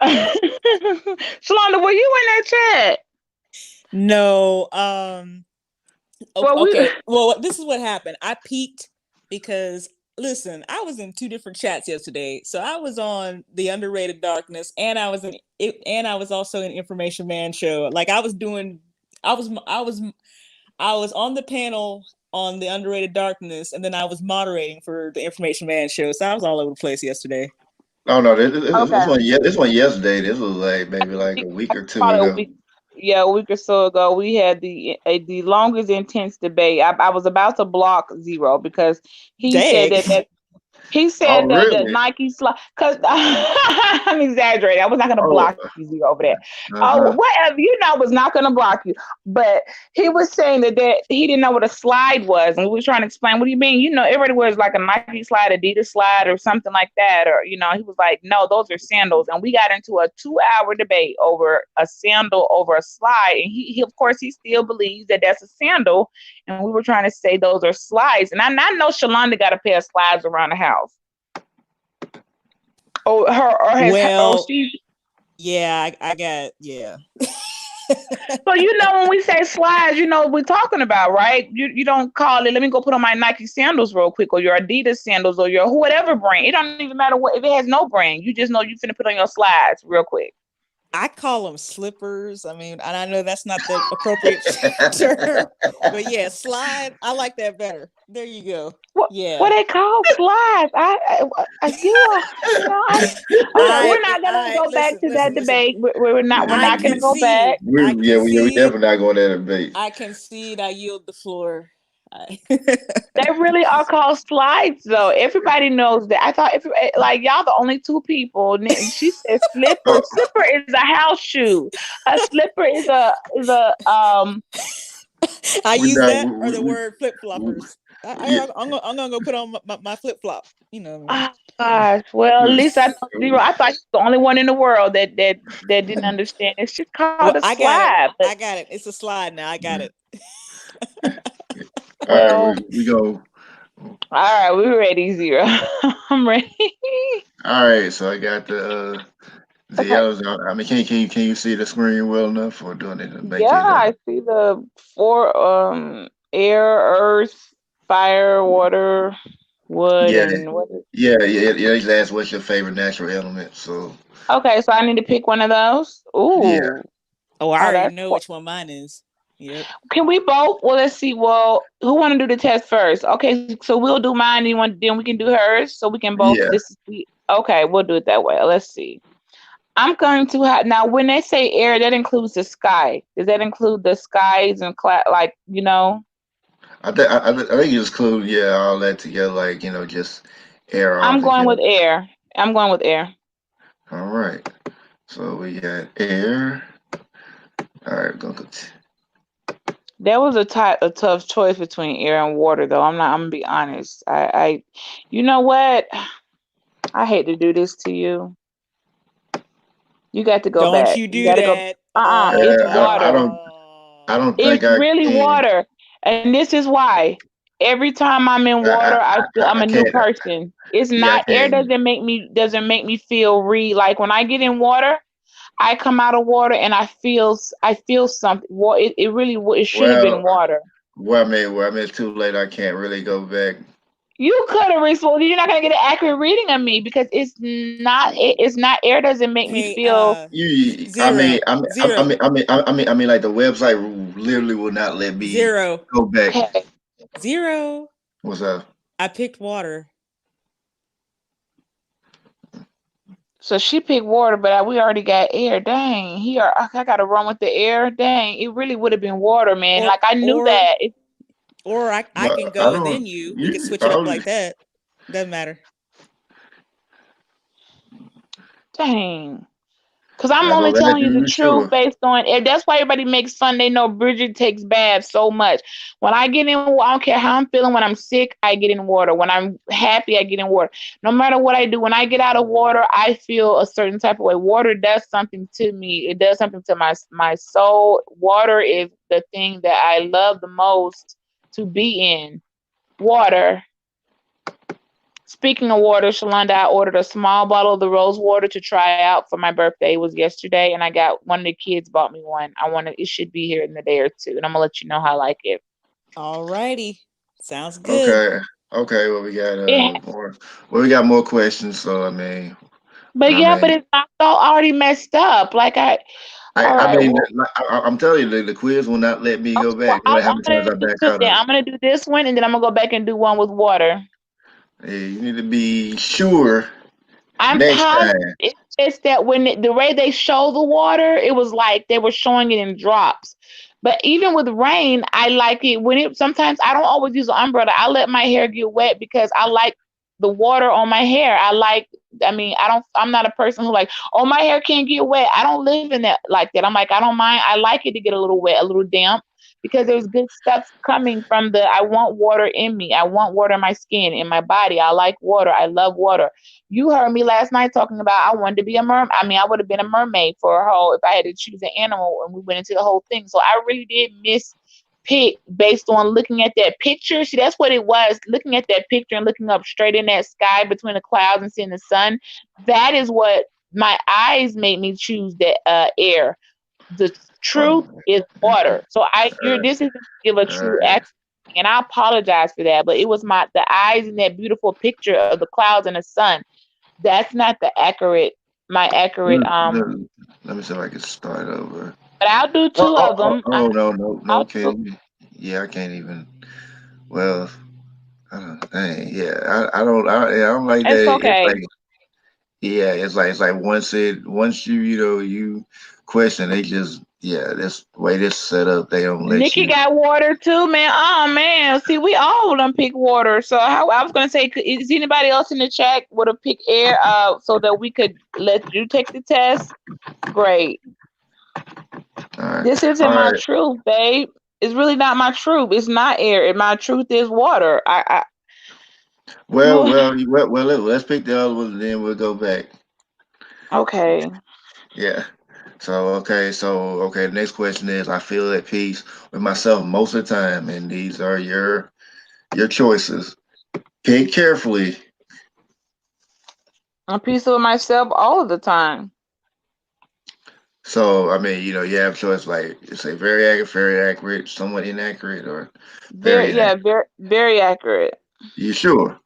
Shalonda, were you in that chat? No. Well, we. Okay. Well, this is what happened. I peeked because listen, I was in two different chats yesterday. So I was on the Underrated Darkness, and I was also in Information Man show. Like I was doing, I was on the panel on the Underrated Darkness, and then I was moderating for the Information Man show. So I was all over the place yesterday. Oh no, Okay. this one yesterday. This was like maybe like a week or two Probably a ago. week. Yeah, a week or so ago, we had the longest intense debate. I was about to block Zero because he said Dag. that He Oh, said the really? Nike slide because I'm exaggerating. I was not gonna Oh, block you over there. Oh, uh-huh. whatever. I was not gonna block you. But he was saying that he didn't know what a slide was, and we were trying to explain. What do you mean? Everybody wears like a Nike slide, Adidas slide, or something like that. Or he was like, no, those are sandals. And we got into a 2-hour debate over a sandal over a slide. And he of course he still believes that that's a sandal. And we were trying to say those are slides. And I know Shalonda got a pair of slides around the house. Oh, Well, she. yeah, I got, yeah. So when we say slides, what we're talking about, right? You don't call it. Let me go put on my Nike sandals real quick, or your Adidas sandals, or your whatever brand. It don't even matter what if it has no brand. You just know you finna put on your slides real quick. I call them slippers. I mean, and I know that's not the appropriate term, but yeah, slide. I like that better. There you go. What Yeah. they call slides? We're not gonna go back to that listen. debate. We're not. We're I not gonna go back. concede. I We concede. definitely not going to that debate. I concede. I yield the floor. They really are called slides, though. Everybody knows that. I thought like y'all the only two people. She said slipper. Oh, Slipper is a house shoe. A slipper is a I we use not. that or the word flip We, floppers. yeah. I'm gonna go put on my flip flop. Oh gosh. Well, at least I know zero. I thought you were the only one in the world that didn't understand. It's just called Well, a I got it. slide. But I got it. It's a slide now. I got it. All right, well, we go. all right, we're ready, zero. I'm ready. All right, so I got the Okay. yellows. I mean, can you see the screen well enough for doing it to make Yeah, it? I see the four air, earth, fire, water, wood, Yeah, and what is yeah. They asked what's your favorite natural element. So okay, so I need to pick one of those. yeah, Ooh. Oh, I Oh, already that's know cool. which one mine is. Yep. Can we both? Well, let's see. Well, who want to do the test first? Okay, so we'll do mine. Then we can do hers, so we can both. yeah. Okay. We'll do it that way. Let's see. I'm going to have now. When they say air, that includes the sky. Does that include the skies and like I think you just include all that together, like just air all I'm going with together. air. I'm going with air. All right. So we got air. All right, we're gonna That was a tough choice between air and water, though. I'm gonna be honest. You know what? I hate to do this to you. You got to go Don't back. you You do got to go. that. It's I water. don't think It's I really can. water, and this is why. Every time I'm in water, I feel I'm I a new can't. person. It's Yeah, I not air can't. doesn't make me feel like when I get in water. I come out of water and I feel something. It should have been Well, water. it's too late. I can't really go back. You could have responded. You're not gonna get an accurate reading of me because it's not air doesn't make me Hey, feel zero, zero, Like the website literally will not let me zero, go back. okay. zero. What's up? I picked water. So she picked water, but we already got air. Dang, I gotta run with the air. Dang, it really would have been water, man. Or Like I knew or that. or I But can I go and don't. then you. We could You, switch it I up like was, that. Doesn't matter. Dang. Because I'm I go only back telling you to the be truth sure. based on it. That's why everybody makes fun. They know Bridget takes baths so much. When I get in, I don't care how I'm feeling. When I'm sick, I get in water. When I'm happy, I get in water. No matter what I do, when I get out of water, I feel a certain type of way. Water does something to me. It does something to my soul. Water is the thing that I love the most to be in. Water. Speaking of water, Shalonda, I ordered a small bottle of the rose water to try out for my birthday. It was yesterday, and I got one of the kids bought me one. It should be here in a day or two, and I'm gonna let you know how I like it. All righty. Sounds good. Okay. Okay. Well, we got Yeah, more. Well, we got more questions. So I mean, but I yeah, mean, but it's not all already messed up. All I right, mean, well, I'm telling you, the quiz will not let me go okay, well, back. No matter how I'm many times gonna I do back two out then. of it. I'm gonna do this one, and then I'm gonna go back and do one with water. Hey, you need to be sure I'm next positive. time. It's that when the way they show the water, it was like they were showing it in drops. But even with rain, I like it when it. Sometimes I don't always use an umbrella. I let my hair get wet because I like. the water on my hair. I'm not a person who like, oh, my hair can't get wet. I don't live in that like that. I'm like, I don't mind. I like it to get a little wet, a little damp, because there's good stuff coming from I want water in me. I want water in my skin, in my body. I like water. I love water. You heard me last night talking about I wanted to be a mermaid. I mean, I would have been a mermaid for a whole, if I had to choose an animal, and we went into the whole thing. So I really did miss pick based on looking at that picture. See, that's what it was. Looking at that picture and looking up straight in that sky between the clouds and seeing the sun. That is what my eyes made me choose that air. The truth Oh, is water. So this isn't to give a all true right. accurate, and I apologize for that. But it was the eyes in that beautiful picture of the clouds and the sun. That's not the accurate, my accurate. Let, let me see if I can start over. But I'll do Oh, two oh, of oh, them. oh no, no, no, I'll Katie. Yeah, I can't even. Well, I don't, dang, yeah, I don't like It's that. It's okay. like, yeah, it's like once you question, they just, yeah, this way this set up, they don't let Nikki you. got water too, man. Oh man, see, we all done pick water. So how I was gonna say, is anybody else in the chat would have picked air, so that we could let you take the test? Great. All right, This isn't all my right. truth, babe. It's really not my truth. It's not air. My truth is water. Well, let's pick the other one, and then we'll go back. Okay. Yeah. So, the next question is: I feel at peace with myself most of the time, and these are your choices. Pick carefully. I'm peaceful with myself all of the time. So, I mean, you have choice like say very accurate, somewhat inaccurate, or very Very, yeah, inaccurate. very accurate. You sure?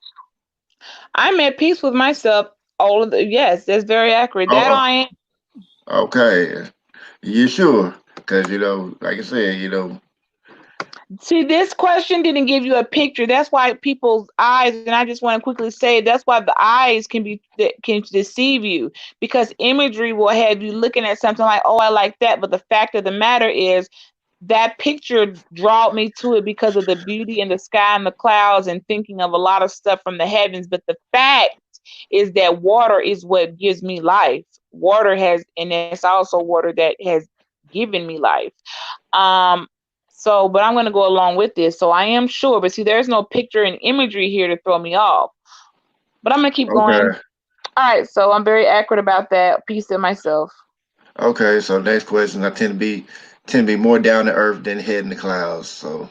I'm at peace with myself. All of the yes, that's very accurate. That Oh, I am. okay. You sure? Because like I said, See, this question didn't give you a picture. That's why people's eyes, and I just want to quickly say that's why the eyes can deceive you, because imagery will have you looking at something like, oh, I like that, but the fact of the matter is that picture drawed me to it because of the beauty in the sky and the clouds and thinking of a lot of stuff from the heavens. But the fact is that water is what gives me life. Water has, and it's also water that has given me life. Um, but I'm going to go along with this. So I am sure, but see, there's no picture and imagery here to throw me off. But I'm going to keep going. okay. All right, so I'm very accurate about that piece of myself. Okay, so next question. I tend to be more down to earth than head in the clouds. So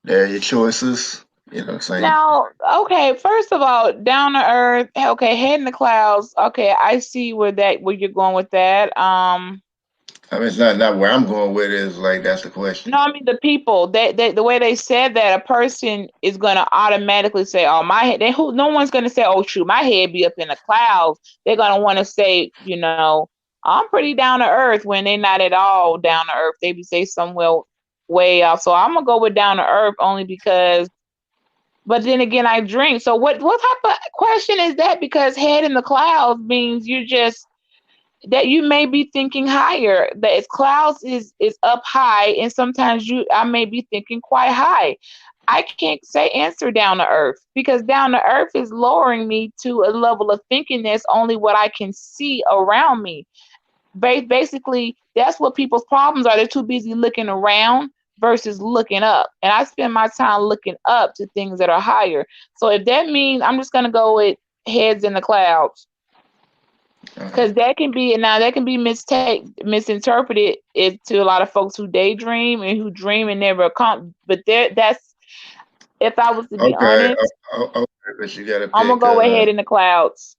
there are your choices. You know what I'm saying? Now, okay, first of all, down to earth, okay, head in the clouds. Okay, I see where you're going with that. I mean, it's not where I'm going with it. Is like that's the question. No, I mean the people. They the way they said that, a person is gonna automatically say, "Oh, my head." No one's gonna say, "Oh, shoot, my head be up in the clouds." They're gonna want to say, "I'm pretty down to earth," when they're not at all down to earth. They be say somewhere way off. So I'm gonna go with down to earth only because. But then again, I drink. So what type of question is that? Because head in the clouds means you just that you may be thinking higher. That it's clouds is up high, and sometimes I may be thinking quite high. I can't say answer down to earth, because down to earth is lowering me to a level of thinking that's only what I can see around me. Basically, that's what people's problems are. They're too busy looking around versus looking up. And I spend my time looking up to things that are higher. So if that means, I'm just gonna go with heads in the clouds, Uh-huh. because that can be misinterpreted it to a lot of folks who daydream and who dream and never come. But that's, if I was to be Okay, honest, okay, but you gotta I'm gonna pick. go ahead in the clouds.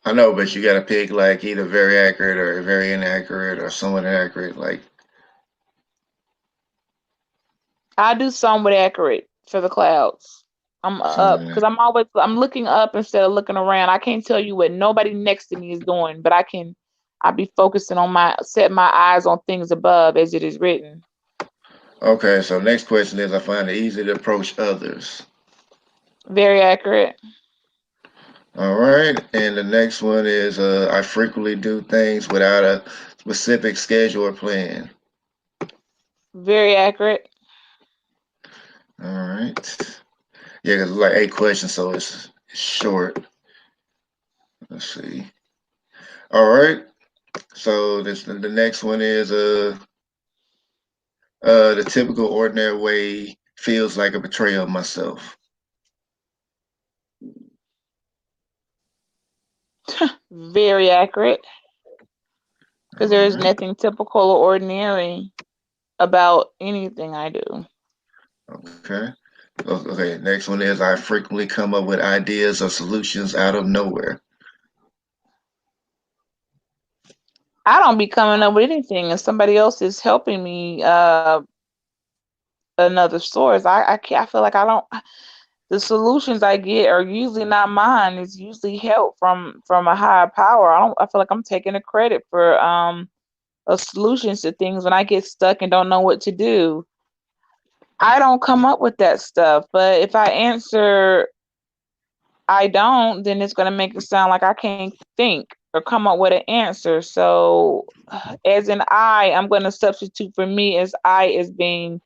I know, but you gotta pick like either very accurate or very inaccurate or somewhat inaccurate. Like, I do somewhat accurate for the clouds. I'm up somewhat because inaccurate. I'm looking up instead of looking around. I can't tell you what nobody next to me is doing, but I be focusing on set my eyes on things above as it is written. Okay, so next question is: I find it easy to approach others. Very accurate. All right, and the next one is: I frequently do things without a specific schedule or plan. Very accurate. All right. Yeah, because it's like 8 questions, so short. Let's see. All right. So this the next one is the typical ordinary way feels like a betrayal of myself. Very accurate. Because All there is right. nothing typical or ordinary about anything I do. Okay. Okay. Next one is I frequently come up with ideas or solutions out of nowhere. I don't be coming up with anything, and somebody else is helping me. Another source. I feel like I don't. The solutions I get are usually not mine. It's usually help from a higher power. I don't. I feel like I'm taking the credit for solutions to things when I get stuck and don't know what to do. I don't come up with that stuff. But if I answer I don't, then it's gonna make it sound like I can't think or come up with an answer. So as an I'm gonna substitute for me as I as being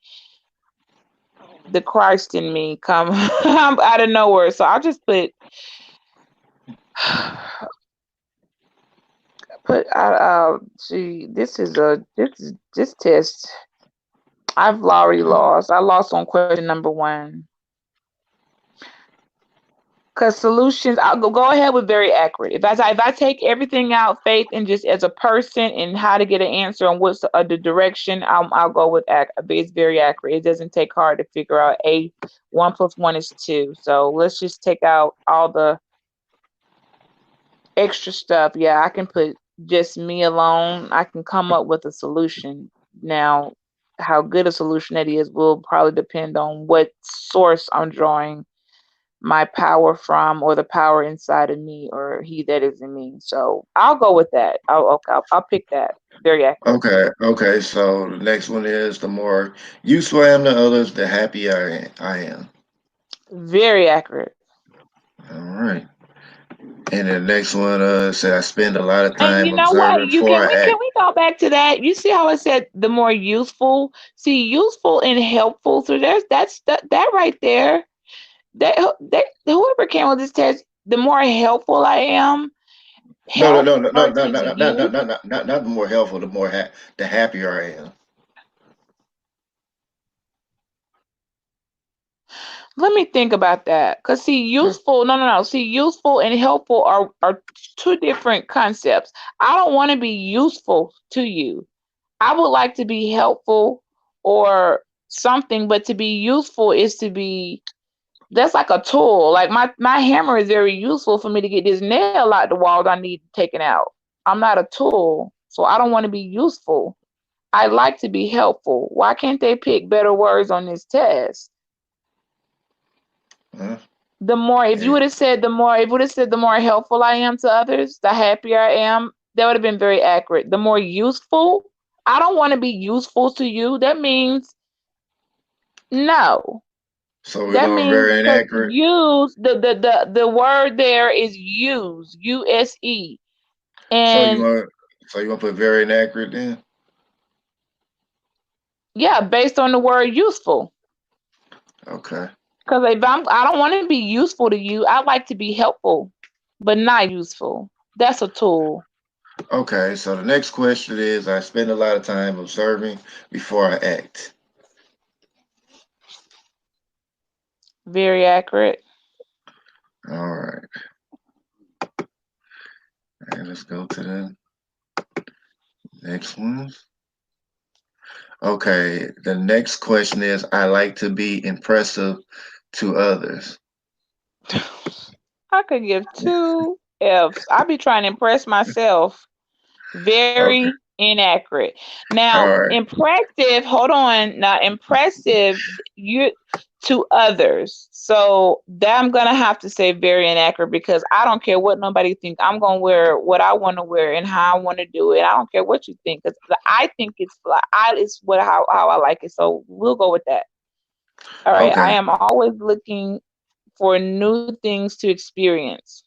the Christ in me come out of nowhere. So I'll just put see this test. I've already lost. I lost on question number one. Because solutions, I'll go ahead with very accurate. If I take everything out, faith and just as a person and how to get an answer on what's the direction, I'll go with it's very accurate. It doesn't take hard to figure out. 1 + 1 is 2. So let's just take out all the extra stuff. Yeah, I can put just me alone. I can come up with a solution. Now, how good a solution that is will probably depend on what source I'm drawing my power from, or the power inside of me, or he that is in me. So I'll go with that. I'll pick that. Very accurate. Okay. Okay. So the next one is the more useful I am to others, the happier I am. Very accurate. All right. And the next one said I spend a lot of And time you know what? observing You before can I we act. can we go back to that? You see how I said the more useful? See, useful and helpful. So that right there. That whoever came with this test, the more helpful I am, No, no, no, no, no, helper no, to no, no, no, you. no, no, not the more helpful, the happier I am. Let me think about that. Cause see, useful, no. See, useful and helpful are two different concepts. I don't want to be useful to you. I would like to be helpful or something, but to be useful is to be that's like a tool. Like my hammer is very useful for me to get this nail out the wall that I need taken out. I'm not a tool, so I don't want to be useful. I like to be helpful. Why can't they pick better words on this test? Huh? The more, if you Yeah. would have said the more, if you would have said the more helpful I am to others, the happier I am, that would have been very accurate. The more useful, I don't want to be useful to you. That means no. So we're That going means very because inaccurate. the word there is use, use, So you and want so you want to put very inaccurate then? yeah, based on the word useful. Okay. Because I don't want to be useful to you. I like to be helpful, but not useful. That's a tool. Okay. So the next question is I spend a lot of time observing before I act. Very accurate. All right. And let's go to the next ones. Okay. The next question is I like to be impressive to others. I could give two F's. I be trying to impress myself. Okay. Very inaccurate. Now, All right. impressive, hold on. Now, impressive you to others. So that I'm gonna have to say very inaccurate because I don't care what nobody think. I'm gonna wear what I want to wear and how I want to do it. I don't care what you think because I think it's like I it's what how I like it. So we'll go with that. All right. I Okay. am always looking for new things to experience.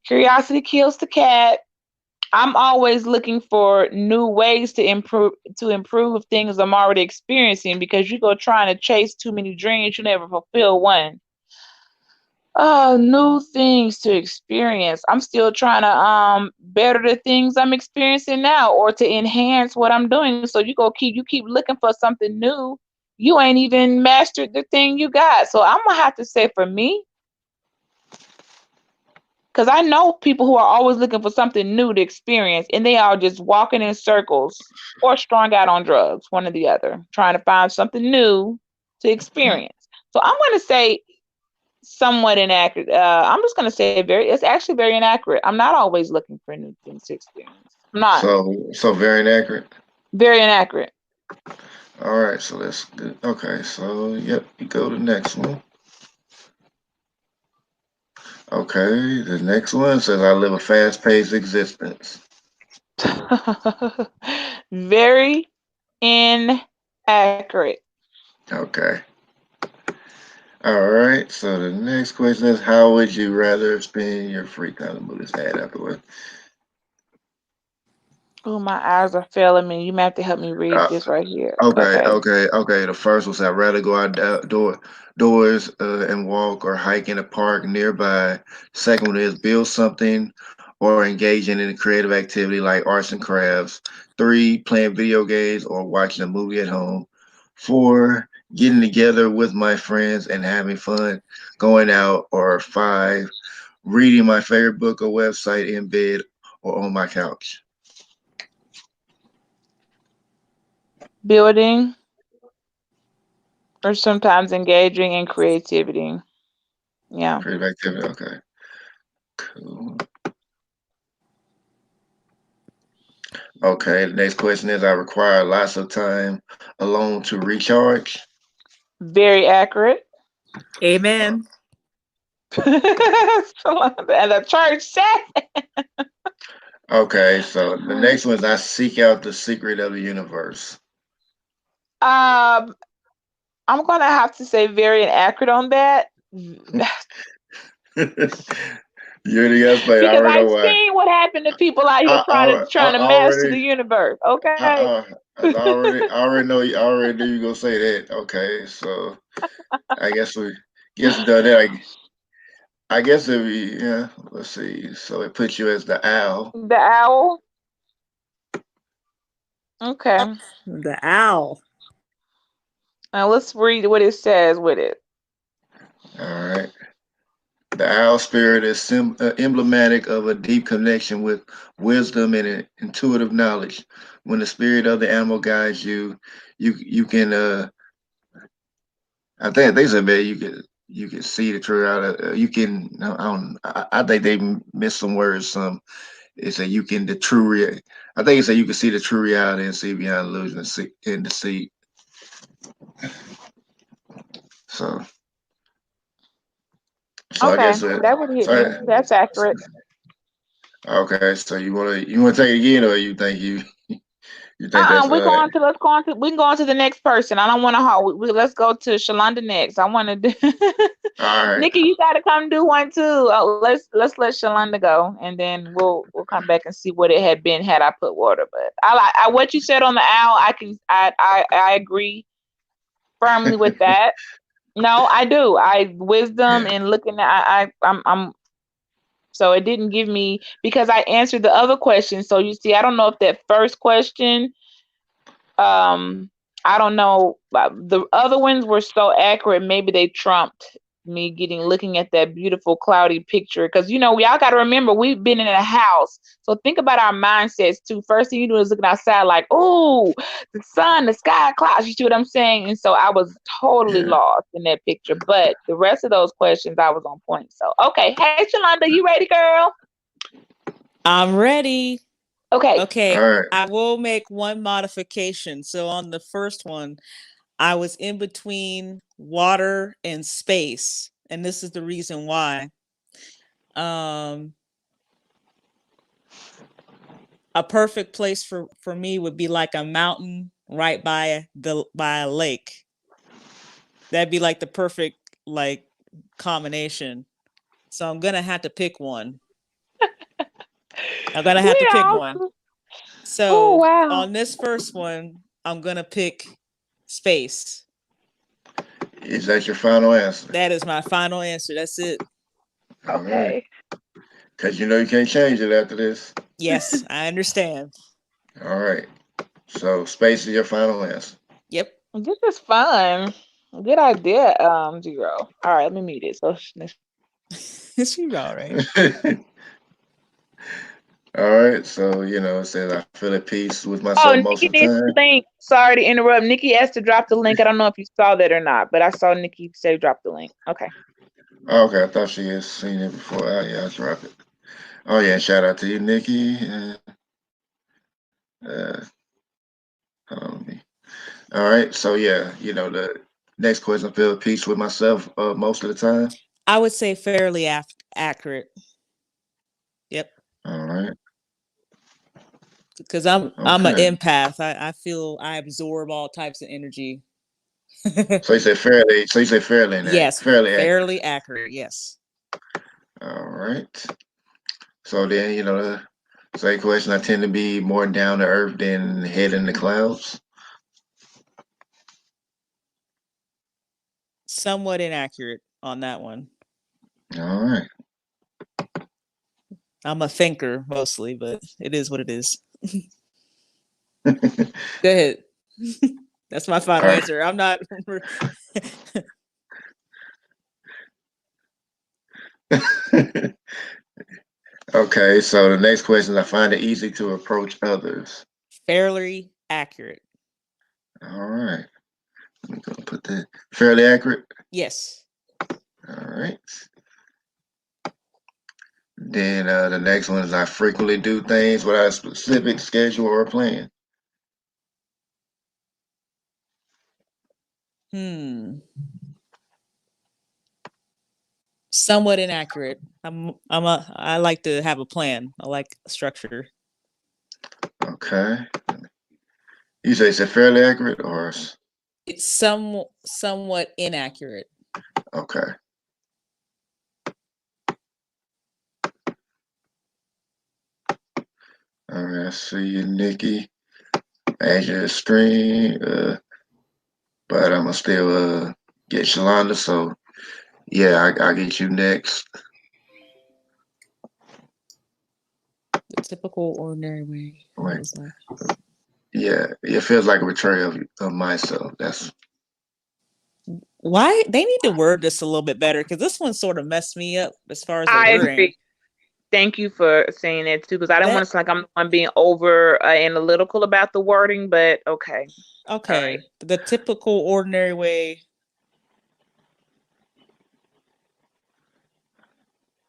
Curiosity kills the cat. I'm always looking for new ways to improve things I'm already experiencing because you go trying to chase too many dreams, you never fulfill one. New things to experience. I'm still trying to better the things I'm experiencing now, or to enhance what I'm doing. So you keep looking for something new. You ain't even mastered the thing you got. So I'm gonna have to say for me, because I know people who are always looking for something new to experience, and they are just walking in circles or strung out on drugs, one or the other, trying to find something new to experience. So I'm going to say somewhat inaccurate. I'm just going to say it's actually very inaccurate. I'm not always looking for new things to experience. I'm not. So very inaccurate. Very inaccurate. All right, so let's do. Okay, so yep, you go to the next one. Okay, the next one says I live a fast-paced existence. Very inaccurate. Okay. All right, so the next question is how would you rather spend your free time? Let me move this ad out the way. Oh, my eyes are failing me. You may have to help me read Uh, this right here. Okay, Okay. okay, okay. The first one said, I'd rather go doors and walk or hike in a park nearby. Second one is build something or engaging in a creative activity like arts and crafts. Three, playing video games or watching a movie at home. Four, getting together with my friends and having fun, going out. Or five, reading my favorite book or website in bed or on my couch. Building or sometimes engaging in creativity. Yeah. Creative activity, okay. Cool. Okay, the next question is I require lots of time alone to recharge. Very accurate. Uh, Amen. And the church said. Okay, so the next one is I seek out the secret of the universe. Um, I'm gonna have to say very inaccurate on that. You're the guest player. I Because already I've know why. seen what happened to people out here I trying to master the already, universe. Okay. I already know you. I already knew you gonna say that. Okay, so I guess we done that. I guess if we, yeah. Let's see. So it puts you as the owl. The owl. Okay. The owl. Now let's read what it says with it. All right. The owl spirit is emblematic of a deep connection with wisdom and intuitive knowledge. When the spirit of the animal guides you, you can. I think they said, man, you can see the true out. You can. I don't. I think they missed some words. Some it said you can the true. I think it said you can see the true reality and see beyond illusion and deceit. So I Okay, guess it. that would hit me. So That's accurate. okay, so you wanna take it again, or you think that's We're going to let's go on to we can go on to the next person. I don't want to hold. Let's go to Shalonda next. I want to do. all right. Nikki, you got to come do one too. Let's let Shalonda go, and then we'll come back and see what it had been had I put water. But what you said on the owl. I agree firmly with that. No, I do. I wisdom Yeah. and looking at I'm so it didn't give me because I answered the other question. So you see, I don't know if that first question um, I don't know. The other ones were so accurate. Maybe they trumped me getting looking at that beautiful cloudy picture. Because we all got to remember we've been in a house. So think about our mindsets too. First thing you do is looking outside, like, oh, the sun, the sky, clouds. You see what I'm saying? And so I was totally Yeah. lost in that picture. But the rest of those questions, I was on point. So okay, hey Shalonda, you ready, girl? I'm ready. Okay. Okay, All right. I will make one modification. So on the first one, I was in between water and space, and this is the reason why. Um, a perfect place for me would be like a mountain right by a lake. That'd be like the perfect like combination. So I'm gonna have to pick one. I'm gonna have to pick Yeah. one. Oh So wow. on this first one, I'm gonna pick space. Is that your final answer? That is my final answer. That's it. All right. Okay. Because you know you can't change it after this. Yes, I understand. All right. So space is your final answer. Yep. This is fun. Good idea, Zero. All right, let me mute it. So She's all right. All right. So, it says I feel at peace with myself oh, most Nikki of the needs time. the link. Sorry to interrupt. Nikki asked to drop the link. I don't know if you saw that or not, but I saw Nikki say drop the link. Okay. Oh, okay. I thought she had seen it before. Oh, yeah, I'll drop it. Oh, yeah. Shout out to you, Nikki. Uh, hold on me. All right. So, yeah, the next question I feel at peace with myself most of the time. I would say fairly accurate. Yep. All right. Because I'm an Okay. empath. I feel I absorb all types of energy. So you say fairly. So you say Yes, fairly accurate. fairly accurate. Yes. All right. So then, the same question. I tend to be more down to earth than head in the clouds. Somewhat inaccurate on that one. All right. I'm a thinker mostly, but it is what it is. Go ahead. That's my final All answer. I'm not. right. Okay. So the next question: I find it easy to approach others. Fairly accurate. All right. I'm gonna put that fairly accurate. Yes. All right. Then the next one is I frequently do things without a specific schedule or plan. Somewhat inaccurate. I like to have a plan. I like structure. Okay. You say it's fairly accurate or It's somewhat inaccurate. okay. All right. I see you, Nikki. As your stream, but I'm gonna still get Shalonda. So yeah, I get you next. The typical ordinary way. Like, yeah, it feels like a betrayal of myself. That's Why they need to word this a little bit better because this one sort of messed me up as far as the I wording. agree. Thank you for saying that too, because I didn't want That to sound like I'm the one being over analytical about the wording, but okay. okay. All right. The typical ordinary way.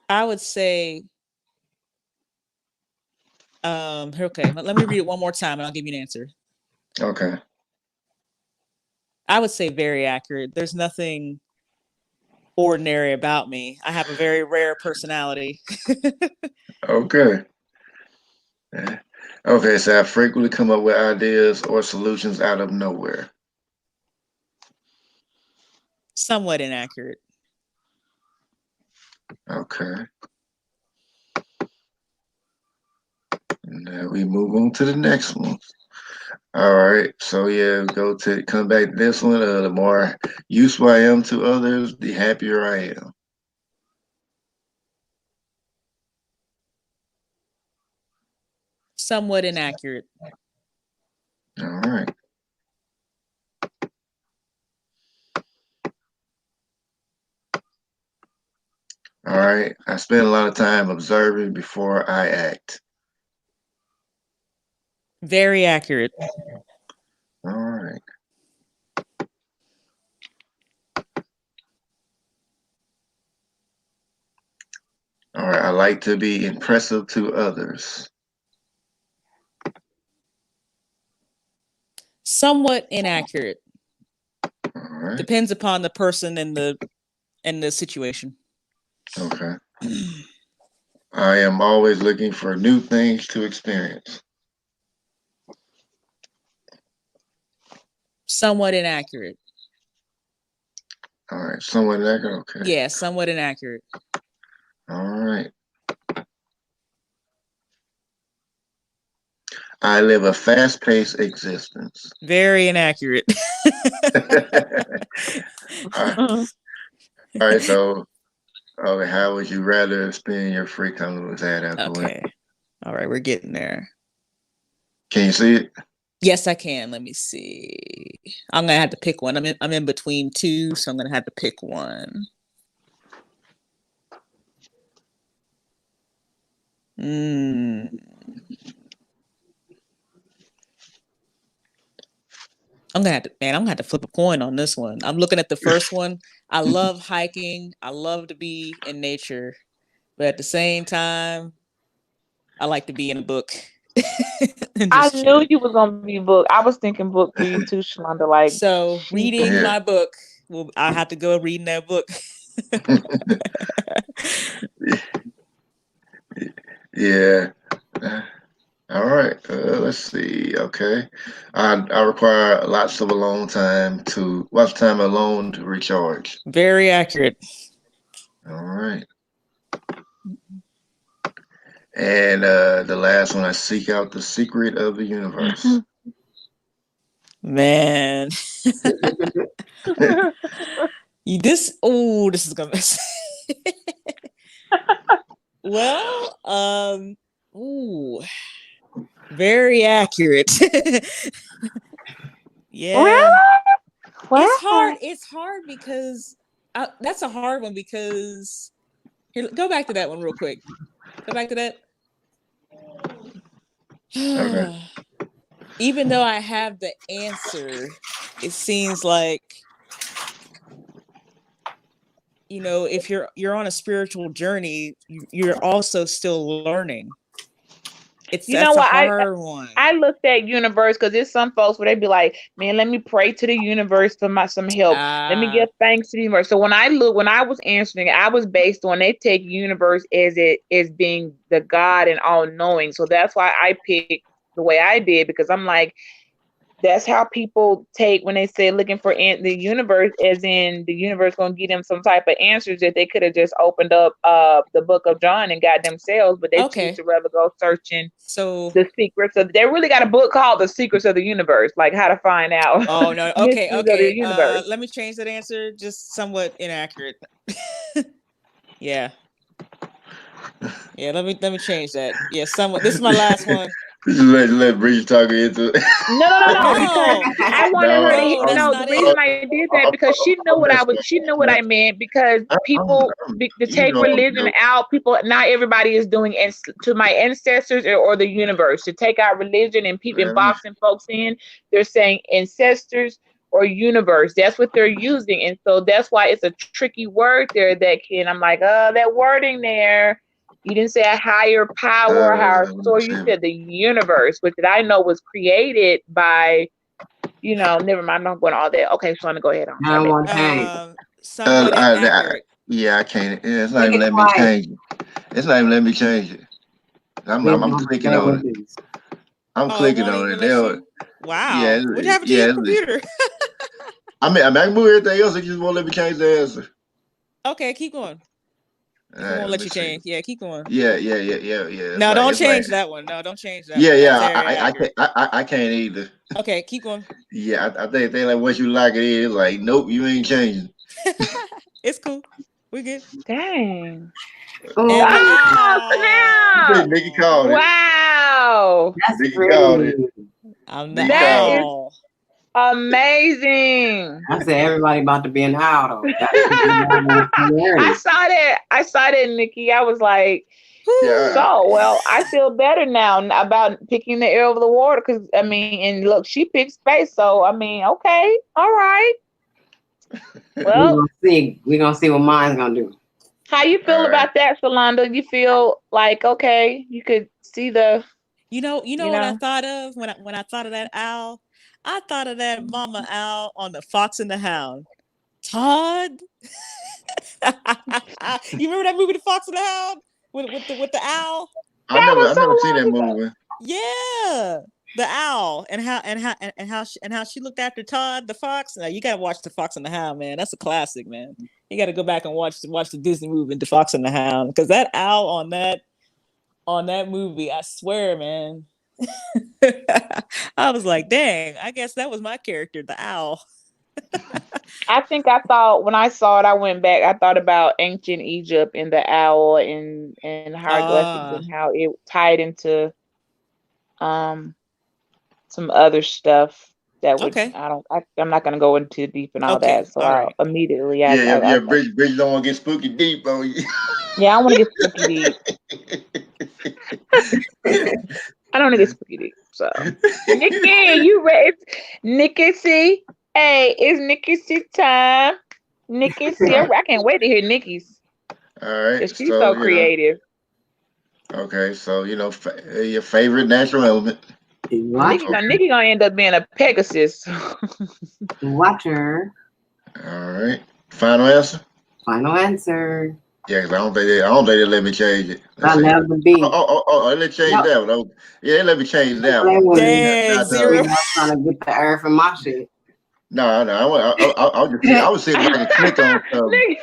I would say okay, let me read it one more time and I'll give you an answer. okay. I would say very accurate. There's nothing ordinary about me. I have a very rare personality. Okay. Yeah. Okay, so I frequently come up with ideas or solutions out of nowhere. Somewhat inaccurate. Okay. And now we move on to the next one. All right. So yeah, come back to this one. The more useful I am to others, the happier I am. Somewhat inaccurate. All right. All right. I spend a lot of time observing before I act. Very accurate. All right. All right. I like to be impressive to others. Somewhat inaccurate. All right. Depends upon the person and the situation. Okay. I am always looking for new things to experience. Somewhat inaccurate. All right. Somewhat accurate. Okay. Yeah, somewhat inaccurate. All right. I live a fast-paced existence. Very inaccurate. All right. All right. So Okay, how would you rather spend your free time with that out the way? Okay. All right, we're getting there. Can you see it? Yes, I can. Let me see. I'm gonna have to pick one. I'm in between two, so I'm gonna have to pick one. Mm. I'm gonna have to flip a coin on this one. I'm looking at the first one. I love hiking. I love to be in nature, but at the same time, I like to be in a book and I just knew chill. you was gonna be book. I was thinking book for you too, Shalonda. Like So she reading Yeah. my book, well, I have to go reading that book. Yeah. All right. Let's see. Okay. I require lots of time alone to recharge. Very accurate. All right. And the last one, I seek out the secret of the universe. Man. This is gonna well, ooh, very accurate. Really? Yeah. Wow. It's hard because that's a hard one because here, go back to that one real quick. Go back to that. Okay. Even though I have the answer, it seems like, if you're on a spiritual journey, you're also still learning. You know That's a what? hard one. I looked at universe because there's some folks where they be like, man, let me pray to the universe for some help. Let me give thanks to the universe. So when I was answering, I was based on they take universe as it is being the God and all knowing. So that's why I picked the way I did because I'm like, that's how people take when they say looking for the universe, as in the universe going to give them some type of answers that they could have just opened up the book of John and got themselves, but they choose Okay. to rather go searching So the secrets of. They really got a book called The Secrets of the Universe, like how to find out oh no, okay, mysteries of the okay. universe. Let me change that answer. Just somewhat inaccurate. Yeah. Yeah, let me change that. Yeah, somewhat. This is my last one. Just let Bridget talk into it. No, because No, I wanted her to no, that's no. not The it. reason I did that because she knew what I was. She knew what I meant because people to You take know, religion out. People, not everybody is doing to my ancestors or the universe to take out religion and people and man, boxing folks in. They're saying ancestors or universe. That's what they're using, and so that's why it's a tricky word there. That kid, I'm like, that wording there. You didn't say a higher power, higher let me source. You see. said the universe, which I know was created by, never mind. I'm not going to all that. Okay, so I'm going to go ahead on. I don't Sorry, want to change. Somewhat inaccurate. Yeah, I can't. Yeah, it's not Click even it letting me twice. change it. It's not even letting me change it. Then I'm we'll clicking stay on with it. this. I'm Oh, it clicking won't on even it. let you. Yeah, Wow. What happened to your yeah. computer? I can move everything else. It just won't let me change the answer. Okay, keep going. All If it right, won't let let me you see. change, yeah, keep going. Yeah. No, don't It's like change that one. No, don't change that yeah, one. That's yeah. very accurate. I can't either. Okay, keep going. Yeah, I think they like once you lock it in, it's like nope, you ain't changing. It's cool. We good. dang. Oh, And the Oh, snap. Nikki called it. Wow. that's Nikki called it. pretty. I'm the Nikki That called is it. owl. amazing. I said everybody about to be an owl. That's hilarious. I saw that, Nikki. I was like, Yeah, so, well, I feel better now about picking the air over the water because, I mean, and look, she picked space. So, I mean, okay. All right. Well, We're gonna see what mine's gonna do. how you all feel right. about that, Shalonda? You feel like, okay, you could see the, You know you what I know, thought of when I thought of that owl? I thought of that mama owl on the Fox and the Hound. Todd. You remember that movie, The Fox and the Hound, with the owl? that was I so never seen that long ago. movie. Yeah, the owl and how she looked after Todd the fox. Now you gotta watch The Fox and the Hound, man. That's a classic, man. You got to go back and watch the Disney movie The Fox and the Hound because that owl on that movie, I swear, man. I was like, dang, I guess that was my character, the owl. I think I thought when I saw it, I went back. I thought about ancient Egypt and the owl and hieroglyphics Ah, and how it tied into um some other stuff that would okay. I'm not gonna go into deep and all that. Okay. So All I right. immediately Yeah, yeah, I yeah. thought, Bridge don't want to get spooky deep on you. yeah, I want to get spooky deep. I don't want to get spooky deep. So Nikki, you ready? Nikki C. Hey, it's Nikki C time. Nikki C. All right, I can't wait to hear Nikki's all right. because she's So so creative. okay. So your favorite natural element. Nikki Water. gonna Nikki gonna end up being a Pegasus. Water. All right. Final answer. Final answer. Yeah, 'cause I don't think they let me change it. Let's I see. love the beat. They let change No, that one. Oh, yeah, they let me change that play one. with But me. Dang, now, You zero. know, trying to get the earth from my shit. no, no. I was just see. I was seeing if I could click on something. Nikki,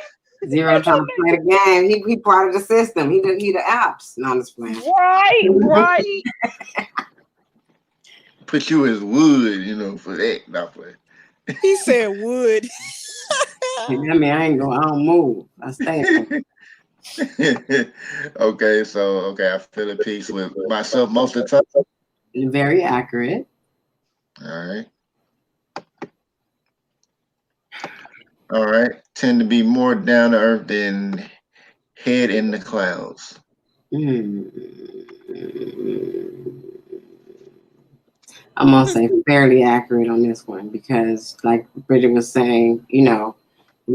Zero trying to play the game. He part of the system. He the apps. Not just playing. right, right. Put you as wood, for that. Not for He said wood. I mean, I don't move. I stay there. okay, I feel at peace with myself most of the time. Very accurate. All right. Tend to be more down to earth than head in the clouds. Hmm. I'm gonna say fairly accurate on this one because, like Bridget was saying,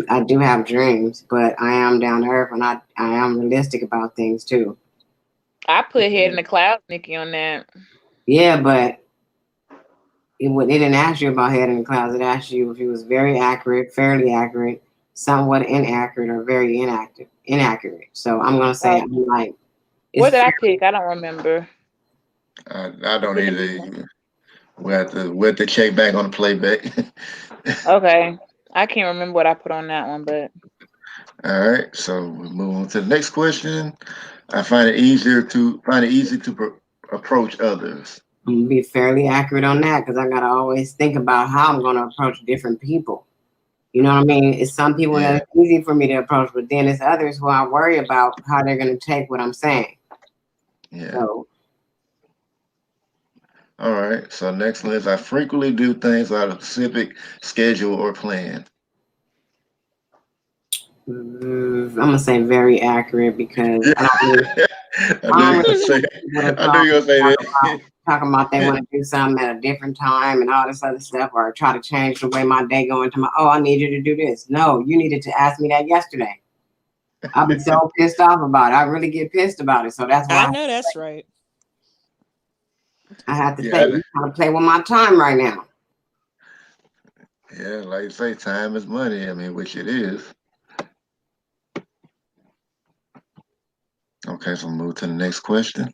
I do have dreams, but I am down to earth and I am realistic about things too. I put head in the clouds, Nikki, on that. Yeah, but it didn't ask you about head in the clouds. It asked you if it was very accurate, fairly accurate, somewhat inaccurate, or very inaccurate. So I'm gonna say Oh, I'm like what it's did I pick? I don't remember. I It's don't been a minute. either. We have to check back on the playback. Okay, I can't remember what I put on that one, but All right, so we move on to the next question. I find it easy to approach others. I'm gonna be fairly accurate on that because I gotta always think about how I'm gonna approach different people. You know what I mean? It's some people that Yeah, it's easy for me to approach, but then it's others who I worry about how they're gonna take what I'm saying. yeah. So All right. So next one is I frequently do things out of specific schedule or plan. I'm gonna say very accurate because Yeah, I don't really, I I knew don't you really gonna say. want people to I knew you gonna say talk about they that. want to do something at a different time and all this other stuff, or try to change the way my day go into I need you to do this. No, you needed to ask me that yesterday. I'll be so pissed off about it. I really get pissed about it. So that's I why know that's right. I have to say, Yeah, you trying to play with my time right now. yeah. Like you say, time is money. I mean, which it is. Okay, so move to the next question.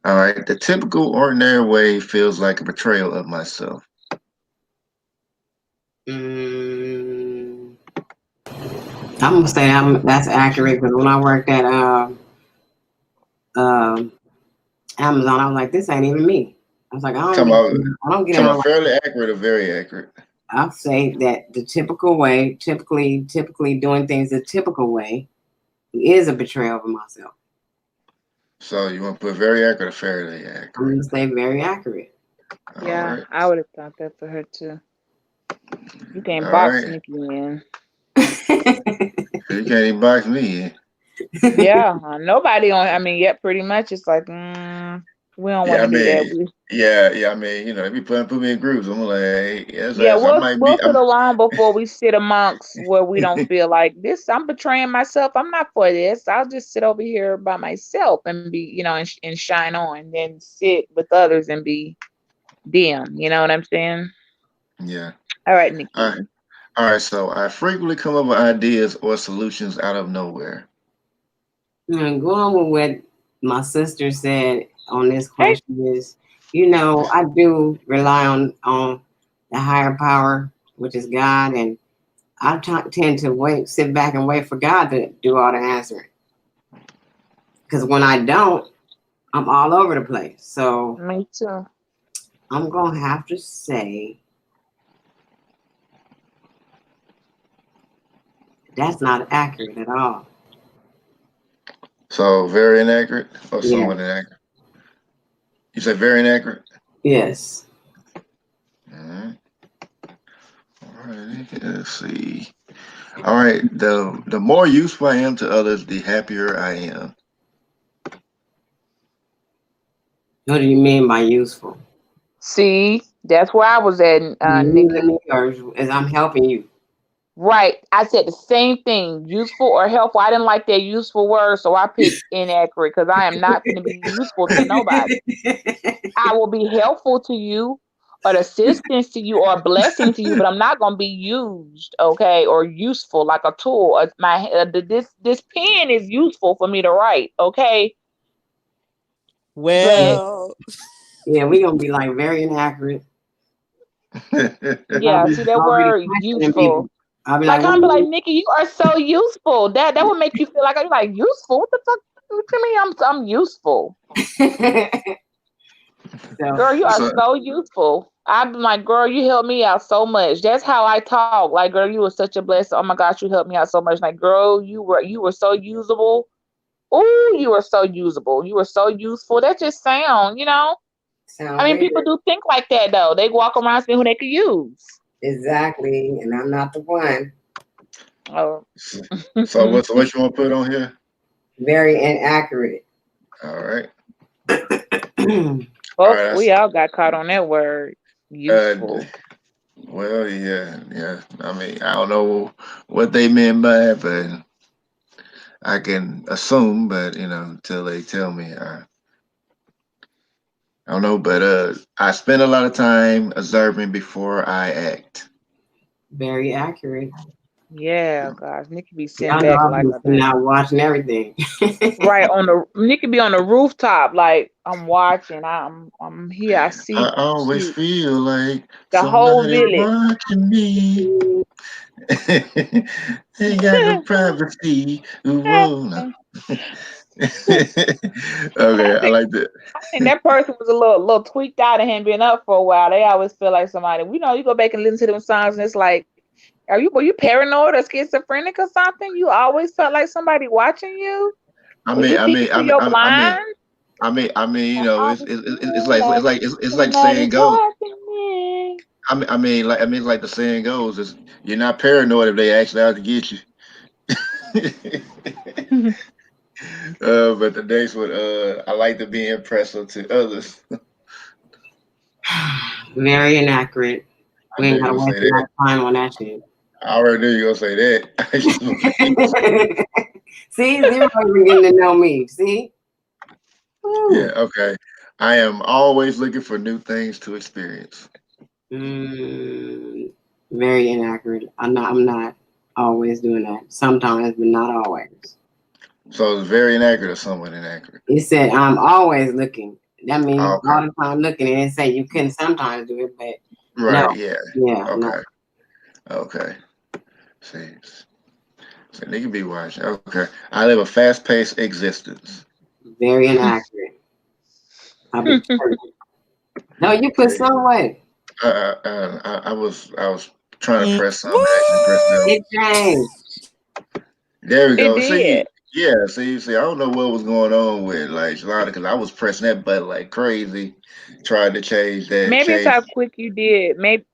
All right. The typical ordinary way feels like a betrayal of myself. Mm, I'm gonna say that's accurate because when I worked at um Amazon, I was like, this ain't even me. I was like, Talking about, I don't get talking in about fairly accurate or very accurate. I'll say that the typical way, typically doing things the typical way, is a betrayal of myself. So you want to put very accurate or fairly I'm accurate? gonna say very accurate. All yeah, right. I would have thought that for her too. You can't All box right. Nikki in. So you can't even box me in. Yeah, nobody on. I mean, yeah, pretty much. It's like we don't want Yeah, I to do that. mean, yeah. I mean, if you put me in groups, I'm like, hey, yes, Yeah, I might be. we'll sit alone before we sit amongst where we don't feel like this. I'm betraying myself. I'm not for this. I'll just sit over here by myself and be, and shine on. Then sit with others and be dim. You know what I'm saying? Yeah. All right, All right. Nikki. All right. So I frequently come up with ideas or solutions out of nowhere. And going with what my sister said on this Hey, question is, I do rely on the higher power, which is God, and I tend to sit back and wait for God to do all the answering. Because when I don't, I'm all over the place. So me too. I'm gonna have to say that's not accurate at all. So very inaccurate or Yeah. somewhat inaccurate? You said very inaccurate? Yes. All right. All right. Let's see. All right. The more useful I am to others, the happier I am. What do you mean by useful? See, that's where I was at, You using Nikki. me or is I'm helping you? Right. I said the same thing, useful or helpful. I didn't like that useful word, so I picked inaccurate because I am not going to be useful to nobody. I will be helpful to you, an assistance to you, or a blessing to you, but I'm not going to be used, okay, or useful like a tool. This pen is useful for me to write, okay, but Well, Yeah, we gonna be like very inaccurate. yeah, see that I'll be word questioning people. useful. I'll be Like like, I'm be like, what Nikki, you are so useful. That would make you feel like I'm like useful. What the fuck? What you mean I'm useful? so Girl, you are So, so useful. I'm like, girl, you helped me out so much. That's how I talk. Like, girl, you were such a blessing. Oh my gosh, you helped me out so much. Like, girl, you were so usable. Ooh, you were so usable. You were so useful. That just sound, I sound mean, people weird. do think like that though. They walk around saying who they could use. Exactly. And I'm not the one. Oh. so what you want to put on here? Very inaccurate. All right. Very All Well, right. we all got caught on that word. Uh, Useful. well, yeah. I mean, I don't know what they meant by it, but I can assume. But until they tell me, I don't know. But I spend a lot of time observing before I act. accurate. Yeah, gosh. Nikki be sitting Y'all know back I've like been a sitting damn out watching everything. right on the Nikki be on the rooftop, like I'm watching. I'm here. I I see always feel like the whole somebody's village. watching me. Ain't got no privacy. Ooh, whoa, no. I Okay, I think like that. I think that person was a little tweaked out of him being up for a while. They always feel like somebody. You go back and listen to them songs, and it's like, were you paranoid or schizophrenic or something? You always felt like somebody watching you. I Were mean, you I peeking mean, I through mean, your I mean, I mean, blind? I mean, I it's always it's it's feel like it's like like it's like the saying somebody's goes. watching me. I mean, it's like the saying goes. Is you're not paranoid if they actually out to get you. But the next one, I like to be impressive to others. Very inaccurate. I We knew ain't you gotta gonna waste say a lot that. of time on that shit. I already knew you were gonna say that. I just was waiting. See, zero even getting to know me. See? Yeah, Woo. okay. I am always looking for new things to experience. Mm, very inaccurate. I'm not always doing that. Sometimes, but not always. So it's very inaccurate or somewhat inaccurate. It said I'm always looking. That means Okay. all the time looking. And it say you can sometimes do it, but no. Right. Yeah. Yeah, no. Okay. Okay. See, so they can be watching. Okay. I live a fast-paced existence. Very inaccurate. I'll be careful. No, you put See, some way. I was trying to press something, actually press what? no. It changed. There we It go. did. See, yeah. See. I don't know what was going on with like Shalana because I was pressing that button like crazy, trying to change that. Maybe it's Change. how quick you did. Maybe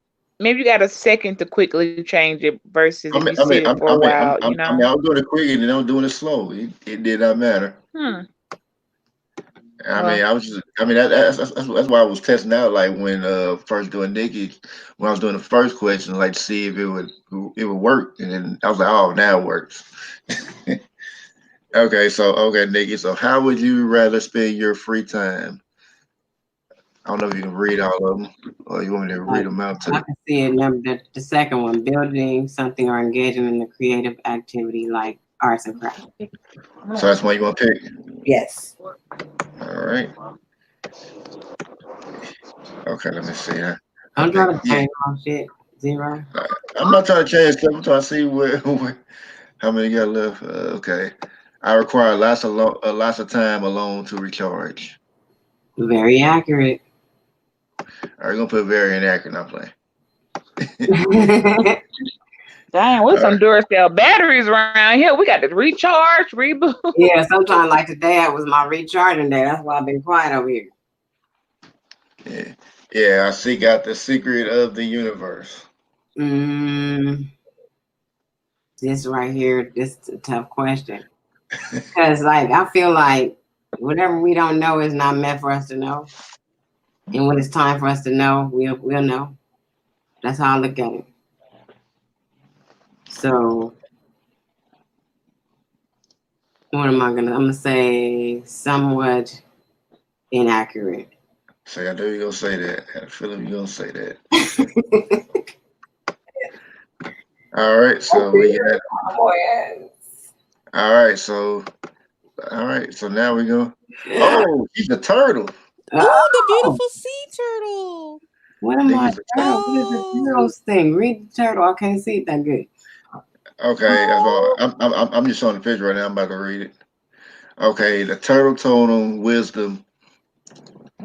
you got a second to quickly change it versus I if mean, you I mean, sit it I'm, for I a mean, while, I mean, I was doing it quick and then I was doing it slow. It did not matter. Hmm. I mean, Well, I was just, I mean, that's why I was testing out, like when first doing Nikki, when I was doing the first question, like to see if it would work, and then I was like, oh, now it works. Okay, Nikki. So, how would you rather spend your free time? I don't know if you can read all of them, or you want me to read them out I too. can see it. The second one, building something or engaging in a creative activity like arts and crafts. So that's one you want to pick. Yes. All right. Okay, let me see. I I'm trying think to yeah. change my shit. Zero. I'm not trying to change stuff. I'm trying to see how many you got left. Okay. I require lots of time alone to recharge. Very accurate. We're gonna put very inaccurate. Not playing. Dang, with All some right. Duracell batteries around here. We got to recharge, reboot. Yeah, sometimes like today, I was my recharging day. That's why I've been quiet over here. Yeah. Yeah. I see. Got the secret of the universe. Mm, this right here, this is a tough question. Because, like, I feel like whatever we don't know is not meant for us to know. And when it's time for us to know, we'll know. That's how I look at it. So, what am I gonna? I'm gonna say somewhat inaccurate. Say, I knew you gonna say that. I had a feeling you gonna say that. All right. So we got. All right. So. All right. So now we go. Oh, he's a turtle. Oh, the Oh, beautiful sea turtle. what am I? He's a Turtle? What is the Oh, zeros thing? Read the turtle. I can't see it that good. okay. That's all. I'm just showing the picture right now. I'm about to read it. Okay. The turtle totem wisdom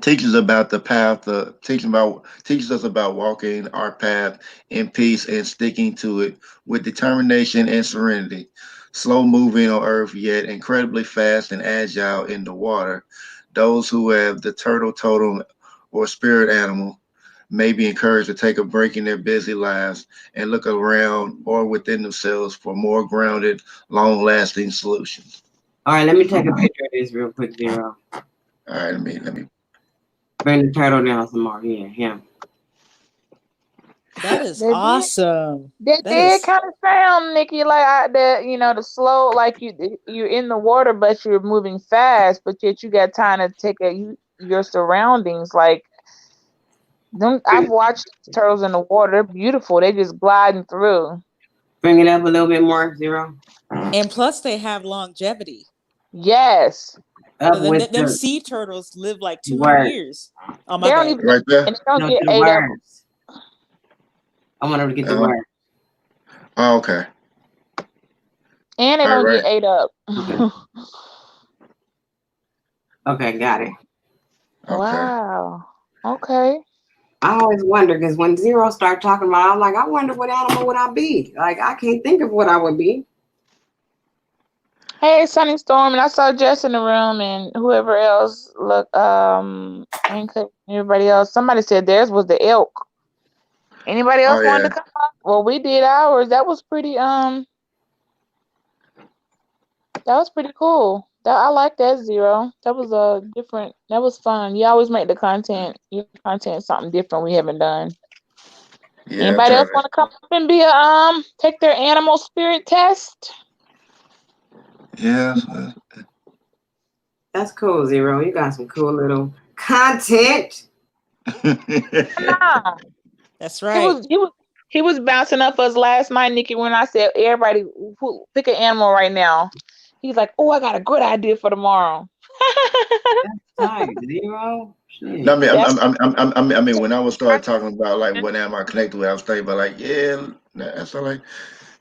teaches about the path. Teaches us about walking our path in peace and sticking to it with determination and serenity. Slow moving on earth, yet incredibly fast and agile in the water. Those who have the turtle totem or spirit animal may be encouraged to take a break in their busy lives and look around or within themselves for more grounded, long lasting solutions. All right, let me take a picture of this real quick, Zero. All right, let me. Bring the turtle down some more. Yeah, him. that is They did. awesome. That That did is kind of sound, Nikki, like the slow, like you're in the water, but you're moving fast, but yet you got time to take your surroundings. Like them, I've watched turtles in the water; they're beautiful. They just gliding through. Bring it up a little bit more, Zero. and plus they have longevity. Yes, Up with Them the sea turtles live like 200 word. years. Oh, my they don't bad. even, Right there. and they don't No, get to the ate up. words. I want her to get the Uh, word. oh, okay. And they All don't right. get ate up. Okay. Okay, got it. Okay. Wow. Okay. I always wonder because when Zero started talking about it, I'm like, I wonder what animal would I be? Like, I can't think of what I would be. Hey, Sunny Storm, and I saw Jess in the room, and whoever else. Look, and everybody else. Somebody said theirs was the elk. Anybody Oh else wanted yeah. to come up? Well, we did ours. That was pretty. That was pretty cool. That I like that Zero. That was a different. That was fun. You always make the content. Your content something different we haven't done. Yeah. I Anybody tried else to. want to come up and be a take their animal spirit test? Yeah. That's cool, Zero. You got some cool little content. Nah. That's He right. was he was he was bouncing up us last night, Nikki, when I said everybody pick an animal right now. He's like, "Oh, I got a good idea for tomorrow." That's tight, Zero. No, I Shit. mean, That's I mean, when I was started talking about like what am I connected with, I was thinking about like, yeah, that's all like,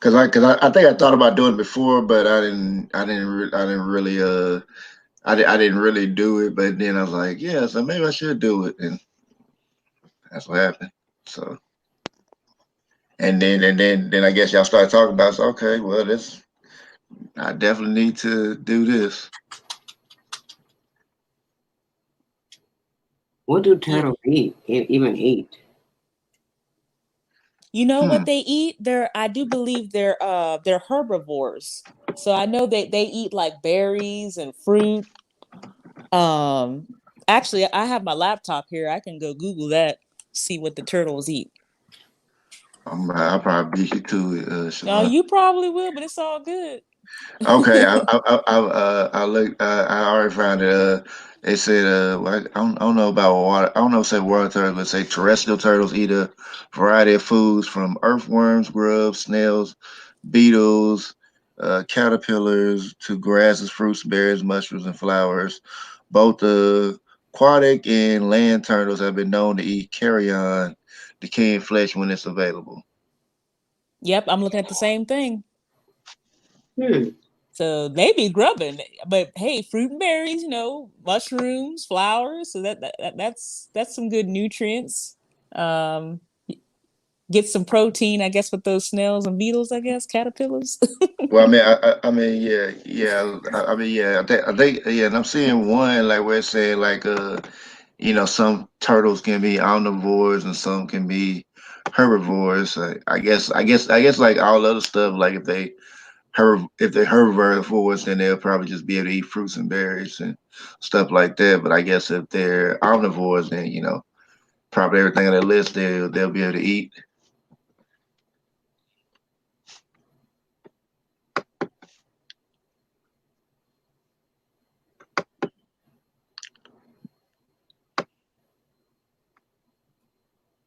I think I thought about doing it before, but I didn't really, I didn't really do it. But then I was like, yeah, so maybe I should do it, and that's what happened. So, then I guess y'all started talking about, so, okay, well, this, I definitely need to do this. What do Yeah. turtles eat? Even eat? You know Hmm. what they eat? I do believe they're herbivores. So I know they eat like berries and fruit. Um Actually I have my laptop here. I can go Google that, see what the turtles eat. I'll probably beat you to it, Oh, Shalon. you probably will, but it's all good. Okay, I looked. I already found it. They said, well, I don't know about water. I don't know if it say water turtles, but say terrestrial turtles eat a variety of foods from earthworms, grubs, snails, beetles, caterpillars to grasses, fruits, berries, mushrooms, and flowers. Both the aquatic and land turtles have been known to eat carrion, decaying flesh when it's available. Yep, I'm looking at the same thing. Hmm. So maybe grubbing, but hey, fruit and berries, mushrooms, flowers. So that's some good nutrients. Um, get some protein, I guess, with those snails and beetles. I guess caterpillars. Well, I mean, yeah. I think, yeah. And I'm seeing one like where it said like, some turtles can be omnivores and some can be herbivores. I guess, like all other stuff. Like if they're herbivores, then they'll probably just be able to eat fruits and berries and stuff like that. But I guess if they're omnivores, then probably everything on the list they'll be able to eat.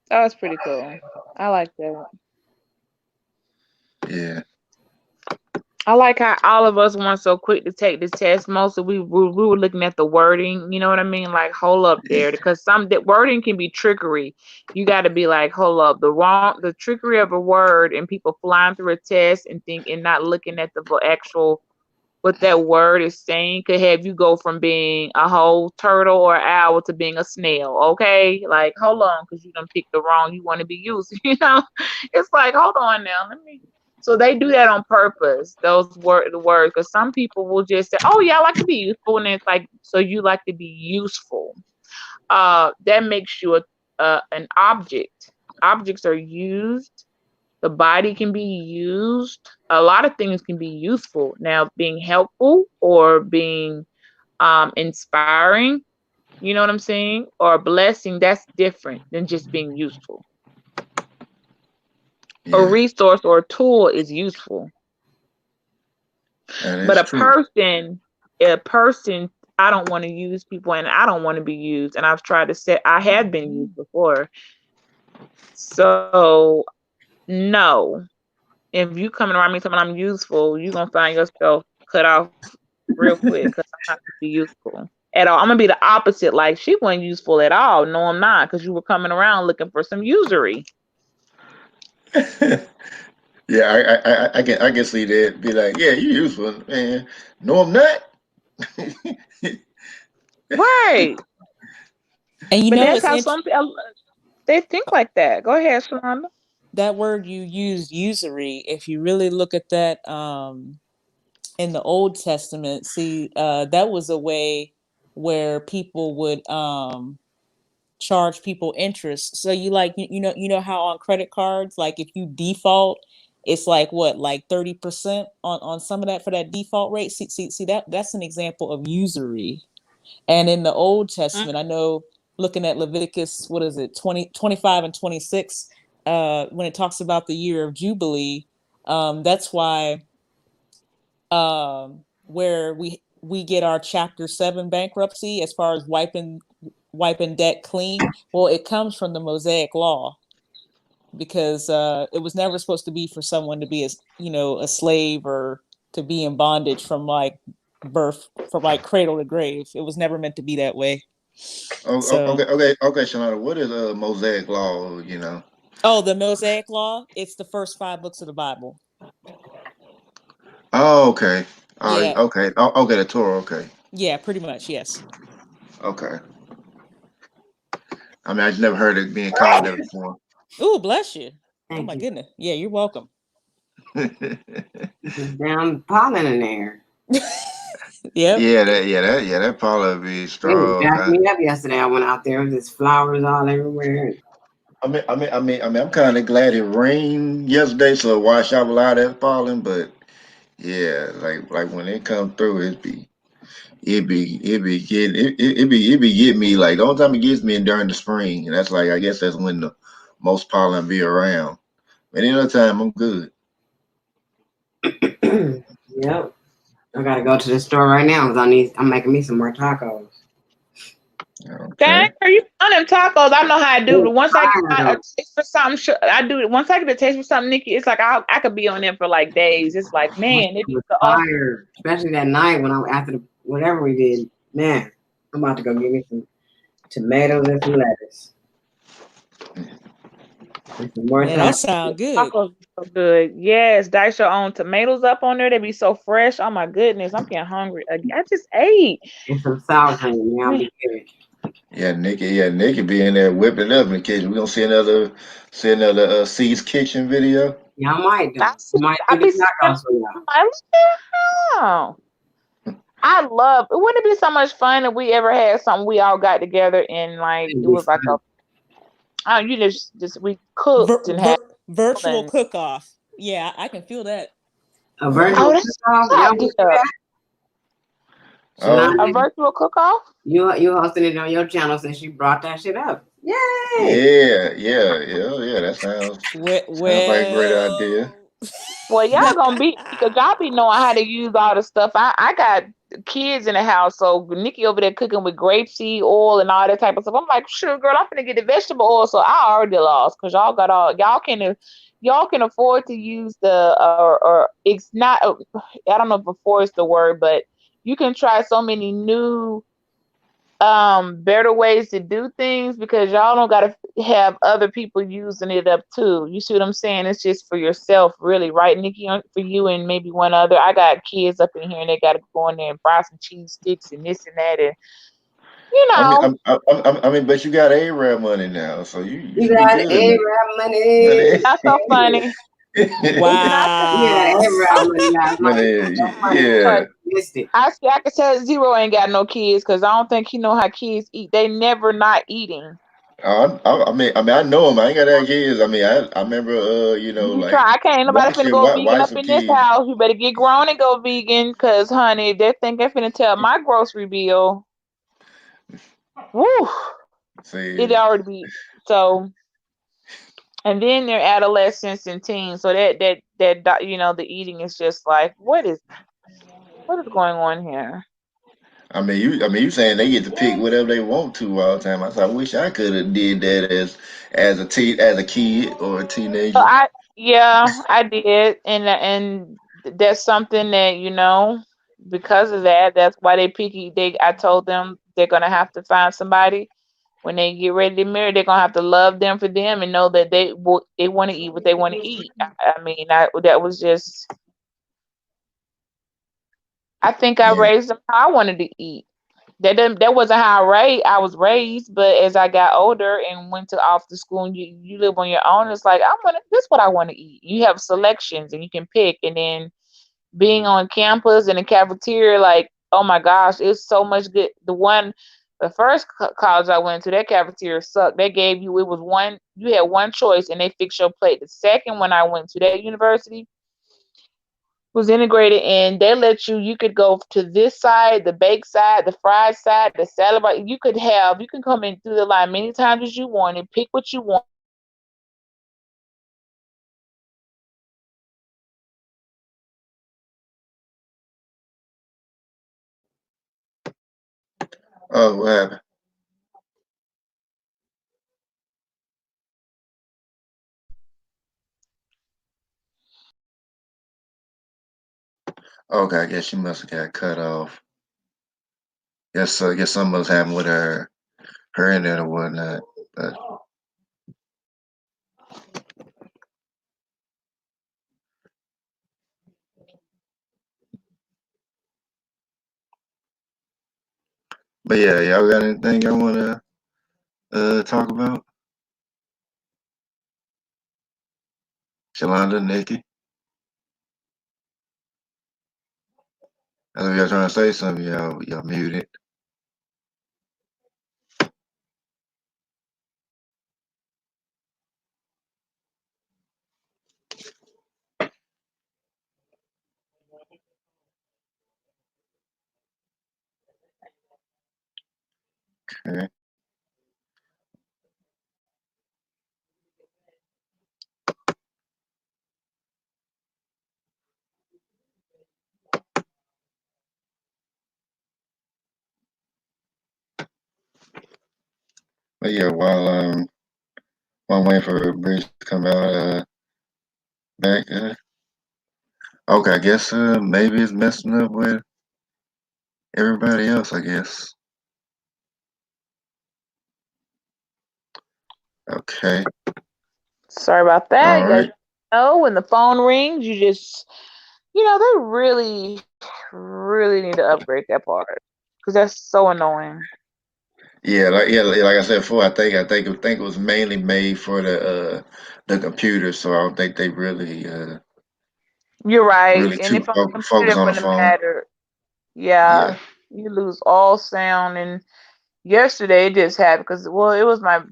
That was pretty cool. I like that. Yeah, I like how all of us weren't so quick to take this test. Mostly we were looking at the wording. You know what I mean? Like, hold up there, because some that wording can be trickery. You got to be like, hold up, the trickery of a word, and people flying through a test and not looking at the actual what that word is saying could have you go from being a whole turtle or owl to being a snail. Okay, like hold on, because you done picked the wrong you want to be used. It's like hold on now, let me. So they do that on purpose. The words, because some people will just say, "Oh yeah, I like to be useful," and it's like, so you like to be useful. That makes you an object. Objects are used, the body can be used. A lot of things can be useful. Now, being helpful or being inspiring, you know what I'm saying? Or a blessing, that's different than just being useful. A yeah, resource or a tool is useful. that But is true. a person, I don't want to use people and I don't want to be used. And I've tried to say, I have been used before. So, no. If you coming around me telling I'm useful, you're gonna find yourself cut off real quick because I'm not gonna be useful at all. I'm gonna be the opposite. Like she wasn't useful at all. No, I'm not, because you were coming around looking for some usury. Yeah, I can see that. Be like, yeah, you useful, man. No, I'm not. Right. And But that's it's how some people they think like that. Go ahead, Shalonda. that word you used, usury. If you really look at that in the Old Testament, see, that was a way where people would charge people interest. So you like you know how on credit cards, like if you default, it's like what, like 30% on some of that for that default rate. See that's an example of usury. And in the Old Testament, I know, looking at Leviticus, what is it, 25 and 26, when it talks about the year of Jubilee, that's why where we get our chapter 7 bankruptcy as far as wiping debt clean. Well, it comes from the Mosaic law, because it was never supposed to be for someone to be a slave, or to be in bondage from like birth, from like cradle to grave. It was never meant to be that way. Okay, So, okay, Shanada. What is Mosaic law? oh, the Mosaic law, it's the first 5 books of the Bible. Oh, okay. Oh, Yeah. okay. Oh, okay, the Torah. Okay, Yeah, pretty much, yes. okay. I mean, I just never heard it being called that before. Oh, bless you. Oh Thank my you. goodness. Yeah, you're welcome. There's down pollen in there. Yep. yeah, that probably be It was strong. jacked me up yesterday. I went out there with just flowers all everywhere. I'm kind of glad it rained yesterday, so it washed out a lot of that pollen. But yeah, like when it come through, it be getting it be getting me. Like the only time it gets me is during the spring, and that's like I guess that's when the most pollen be around. But any other time, I'm good. Yep. I gotta go to the store right now because I'm making me some more tacos. Okay. Dang, are you on them tacos? I know how I do. It's But once I get fire a though. taste for something, I do it. Once I get a taste for something, Nikki, it's like I could be on them for like days. It's like, That man, shit it be was so. fire, especially that night when after the whatever we did. Man, I'm about to go get me some tomatoes and some lettuce. More Man, time. that sound good. Tacos be so good. Yes, dice your own tomatoes up on there. They be so fresh. Oh my goodness, I'm getting hungry. I just ate. And some sour cream. Now Man, be good. Nikki be in there whipping it up in the kitchen. We gonna see another C's Kitchen video. Y'all might I though. see. Might I do the be seeing. tacos for y'all. I'm like, look at how. I love. Wouldn't it be so much fun if we ever had something we all got together and like It'd it be was like fun. you just we cooked and had Virtual and cook off. Yeah, I can feel that. A Uh, oh, virtual that's cook-off. a Y'all good want to do idea. that? oh, A Shalonda, virtual cook off. you hosting it on your channel since you brought that shit up. Yay! yeah. That sounds like a great idea. Well, Well, y'all gonna be because y'all be knowing how to use all the stuff. I got kids in the house, so Nikki over there cooking with grapeseed oil and all that type of stuff. I'm like, sure, girl, I'm gonna get the vegetable oil. So I already lost because y'all can afford to use the or it's not. I don't know if afford is the word, but you can try so many new better ways to do things because y'all don't gotta have other people using it up too. You see what I'm saying? It's just for yourself, really, right, Nikki? For you and maybe one other. I got kids up in here and they gotta go in there and fry some cheese sticks and this and that and you I mean, know. but you got A-Rab money now, so you You should be got good now. A-Rap money. Money, Not so funny. Not so You had wow. A-Rap money last night. So funny. but yeah. You missed it. I can tell Zero ain't got no kids because I don't think he know how kids eat. They never not eating. I know him. I ain't got that kids. I remember, You like try. I can't. Ain't nobody finna watching go vegan watch up some in this kids. house. You better get grown and go vegan, cause honey, they think they're finna tell my grocery bill. Woo! It See, already be so. And then they're adolescents and teens. So the eating is just like what is going on here? you saying they get to pick whatever they want to all the time. I wish I could have did that as a kid or a So teenager. I did, and that's something that because of that, that's why they picky. I told them they're gonna have to find somebody when they get ready to marry. They're gonna have to love them for them and know that they want to eat what they want to eat. I mean, that was just. I think I Yeah. raised them how I wanted to eat. That wasn't how I was raised, but as I got older and went to off to school and you live on your own, it's like this is what I want to eat. You have selections and you can pick, and then being on campus in the cafeteria, like, oh my gosh, it's so much good. The first college I went to, that cafeteria sucked. They gave you, it was one, you had one choice and they fixed your plate. The second one I went to, that university was integrated and they let you could go to this side, the baked side, the fried side, the salad bar. You can come in through the line many times as you want and pick what you want. Oh, what happened? Okay, I guess she must have got cut off. I guess something must happen with her internet or whatnot. But but yeah, y'all got anything y'all wanna talk about? Shalonda, Nikki? I know y'all trying to say something, y'all muted. Okay. But yeah, while I'm waiting for Bridge to come out back okay, I guess maybe it's messing up with everybody else, I guess. Okay. Sorry about that. All You guys right. know when the phone rings, you just, they really need to upgrade that part because that's so annoying. Like I said before, I think it was mainly made for the computer, so I don't think they You're right. really And too if on the computer, focus it on the wouldn't phone. matter. Yeah, Yeah. you lose all sound. And yesterday it just happened because, well, it was my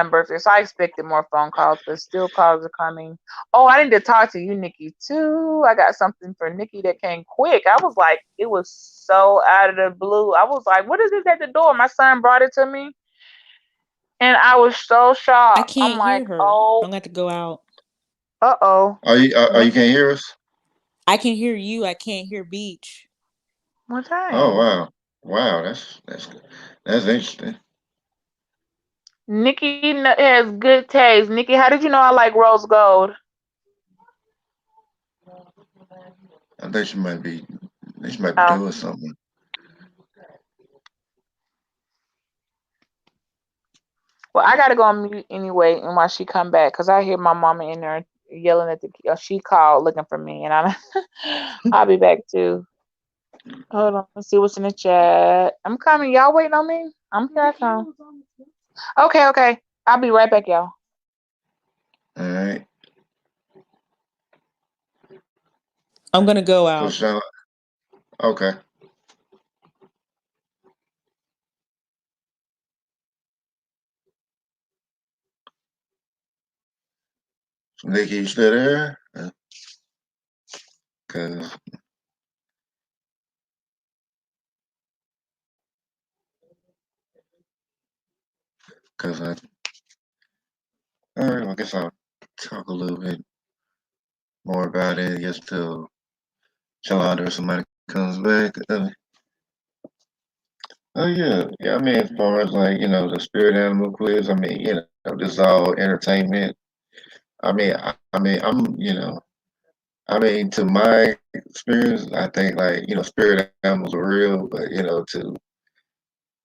birthday, so I expected more phone calls, but still calls are coming. Oh, I need to talk to you, Nikki, too. I got something for Nikki that came quick. I was like, it was so out of the blue. I was like, what is this at the door? My son brought it to me, and I was so I shocked. I'm can't like, hear her. oh, I'm gonna have to go out. uh-oh. Are What, you can hear us? I can hear you. I can't hear Beach. what Oh time? wow, wow, that's interesting. Nikki has good taste. Nikki, how did you know I like rose gold? I think she might be Oh, doing something. well, I gotta go on mute anyway, and while she come back, cause I hear my mama in there yelling at the. She called looking for me, and I, I'll be back too. Hold on, let's see what's in the chat. I'm coming. Y'all waiting on me? I'm here. I come. Okay, okay. I'll be right back, y'all. All right. I'm gonna go So out. Sean, okay. So Nikki, you still there? Cause, I. All right. Well, I guess I'll talk a little bit more about it. Just till Shalonda or somebody comes back. Oh yeah. I mean, as far as like the spirit animal quiz, I mean, this is all entertainment. I mean, to my experience, I think like spirit animals are real, but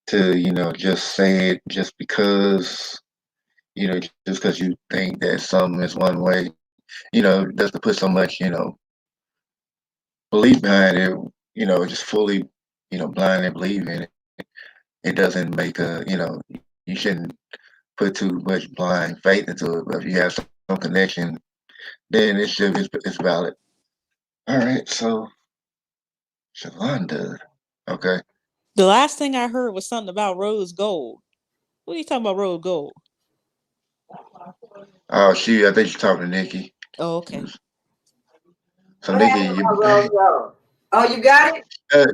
to just say it just because just because you think that something is one way, just to put so much belief behind it, just fully blindly believe in it. It doesn't make you shouldn't put too much blind faith into it. But if you have some connection, then it's valid. All right, so Shalonda. Okay. The last thing I heard was something about rose gold. What are you talking about, rose gold? Oh, I think she's talking to Nikki. Oh, okay. So What Nikki, happened you about back? Rose Gold? Oh, you got it? Uh,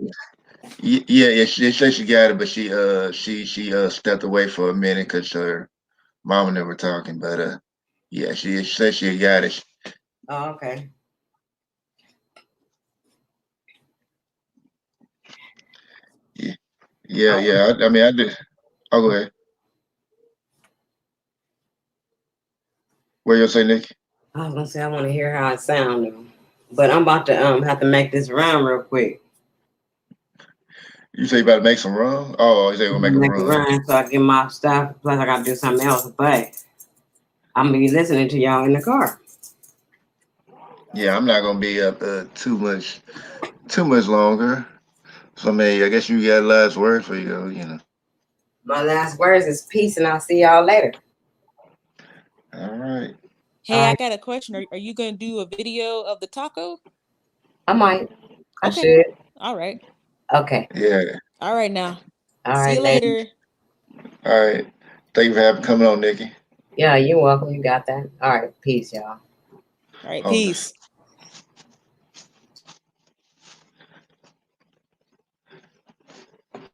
yeah. She said she got it, but she stepped away for a minute because her mom and they were talking. But yeah, she said she got it. Oh, okay. Yeah, yeah, I, yeah. I mean, I did. Oh, go ahead. What you say, Nikki? I was gonna say I want to hear how it sounds, but I'm about to have to make this run real quick. You say you about to make some rum? Oh, you say we'll make a Make a run. run so I get my stuff. Plus, I gotta do something else. But I'm gonna be listening to y'all in the car. Yeah, I'm not gonna be up too much longer. So, I mean, I guess you got last word for you. My last words is peace, and I'll see y'all later. All right. All Hey, I right. got a question. Are you gonna do a video of the taco? I might. I Okay. should. All right. Okay. Yeah. All right now. All See right, you ladies. later. All right. Thank you for having coming on, Nikki. Yeah, you're welcome. You got that. All right. Peace, y'all. All right, Okay. peace.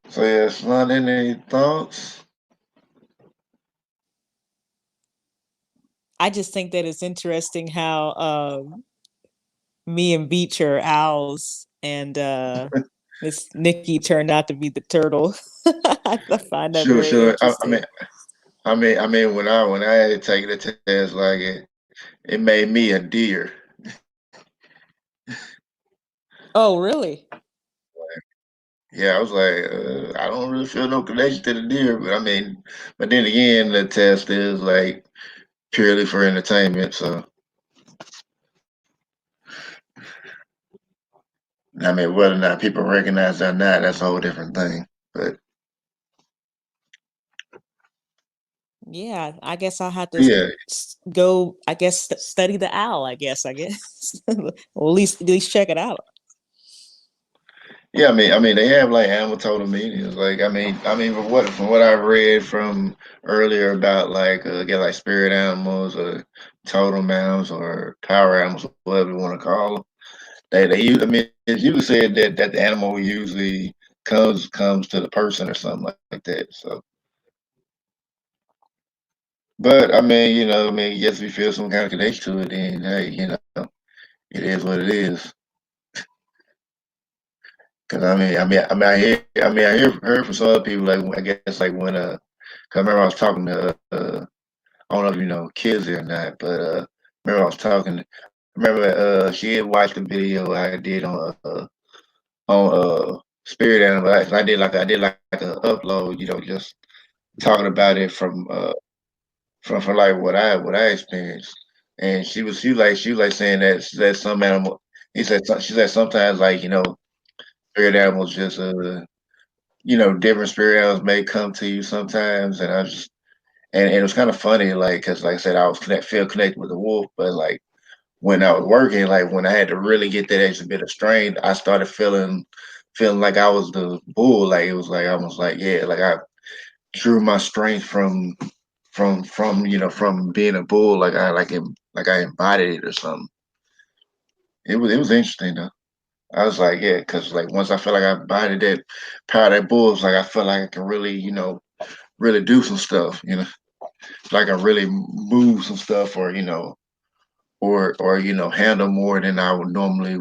So, yeah, Shalon, any thoughts? I just think that it's interesting how me and Beach are owls and Miss Nikki turned out to be the turtle. I find that Sure, very sure. interesting. When I had to take the test, like it made me a deer. Oh, really? Yeah, I was like, I don't really feel no connection to the deer, but I mean, but then again, the test is like purely for entertainment. So I mean, whether or not people recognize that or not, that's a whole different thing. But Yeah, I guess I'll have to yeah, go. I guess study the owl. I guess, or at least check it out. yeah. I mean, they have like animal totem meanings. Like, from what I read from earlier about like get like spirit animals or totem animals or power animals, whatever you want to call them. I mean, it's usually said that the animal usually comes to the person or something like that. So, but I mean, yes, we feel some kind of connection to it, then hey, it is what it is. Cause heard from some other people like I guess like when 'cause I remember I was talking to I don't know if you know kids or not, but remember I was talking. Remember she had watched the video I did on Spirit Animal. I did like an upload, just talking about it from like what I experienced. And she was like saying that some animal. She said sometimes like spirit animals just different spirit animals may come to you sometimes, and and it was kind of funny, like, because like I said, feel connected with the wolf, but like when I was working, like when I had to really get that extra bit of strength, I started feeling like I was the bull. Like it was like almost like, yeah, like I drew my strength from being a bull, like I embodied it or something. It was interesting though. I was like, yeah, because like once I felt like I embodied that power of that bull, it's like I felt like I can really, really do some stuff, like I really move some stuff, or handle more than I would normally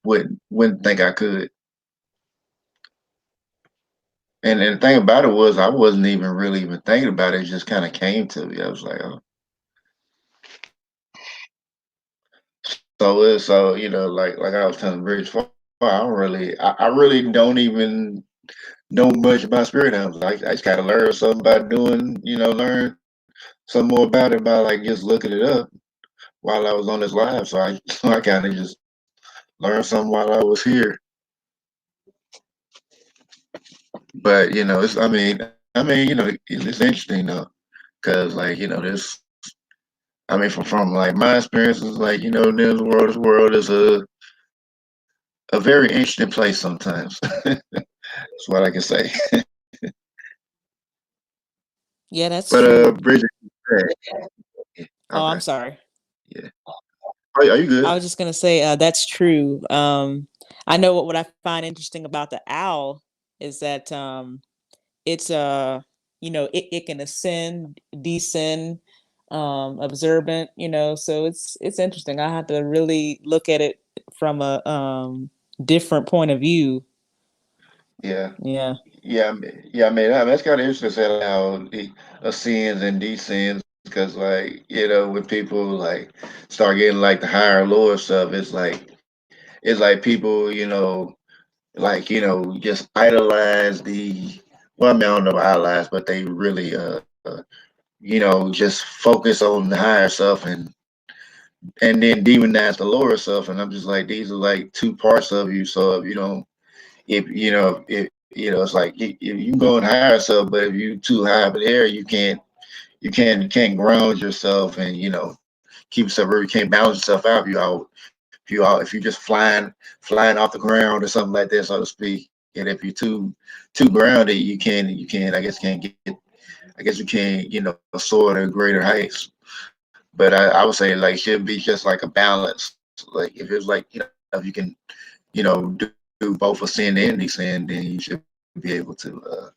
wouldn't think I could. And the thing about it was I wasn't even really even thinking about it. It just kind of came to me. I was like, oh, so like I was telling Bridge, I really don't even know much about spirit animals. I just kind of learned something about learn some more about it by like just looking it up while I was on this live. So I so I kind of just learned something while I was here. But it's interesting though, because like this. I mean, from like my experiences, like this world is a very interesting place sometimes. That's what I can say. Yeah, that's But true. Bridget, Oh, I'm okay, sorry. yeah. Are you I good? was just gonna say that's true. I know what I find interesting about the owl is that it's it can ascend, descend, observant. So it's interesting. I have to really look at it from a different point of view. Yeah, Yeah. yeah. That's kind of interesting to say how it ascends and descends because, like, when people like start getting like the higher lower stuff, it's like people, like just idolize the. Well, I mean, I don't know about idolize, but they really, just focus on the higher stuff and then demonize the lower stuff. And I'm just like, these are like two parts of you. So if you don't, if it's like you going higher stuff, but if you too high up in the air, you can't ground yourself and keep yourself where you can't balance yourself out. If you just flying off the ground or something like that, so to speak. And if you're too grounded, you can I guess you can soar to greater heights. But I would say like should be just like a balance. Like if it's like if you can do both ascend and descend, then you should be able to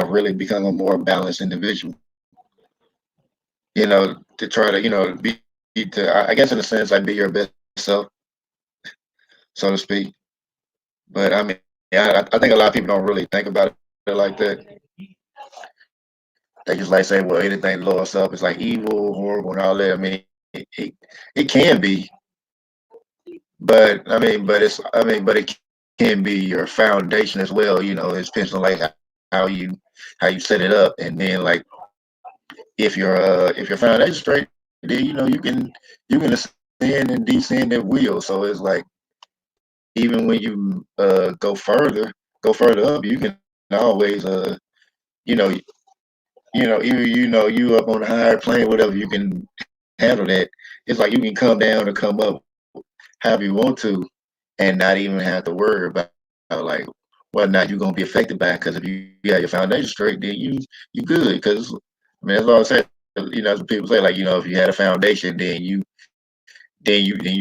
really become a more balanced individual. To try to I guess in a sense like be your best self, so to speak. But I mean, I think a lot of people don't really think about it like that. They just like say, well, anything lower self is like evil, horrible, and all that. I mean, it can be, but it can be your foundation as well. It depends on like how you set it up, and then like if your foundation straight, then you can ascend and descend at will. So it's like even when you go further up, you can always you know you up on the higher plane, whatever, you can handle that. It's like you can come down or come up however you want to, and not even have to worry about like whether or not you're gonna be affected by it. Because if you got your foundation straight, then you good. Because I mean, that's all I said. That's what people say. Like, if you had a foundation, then you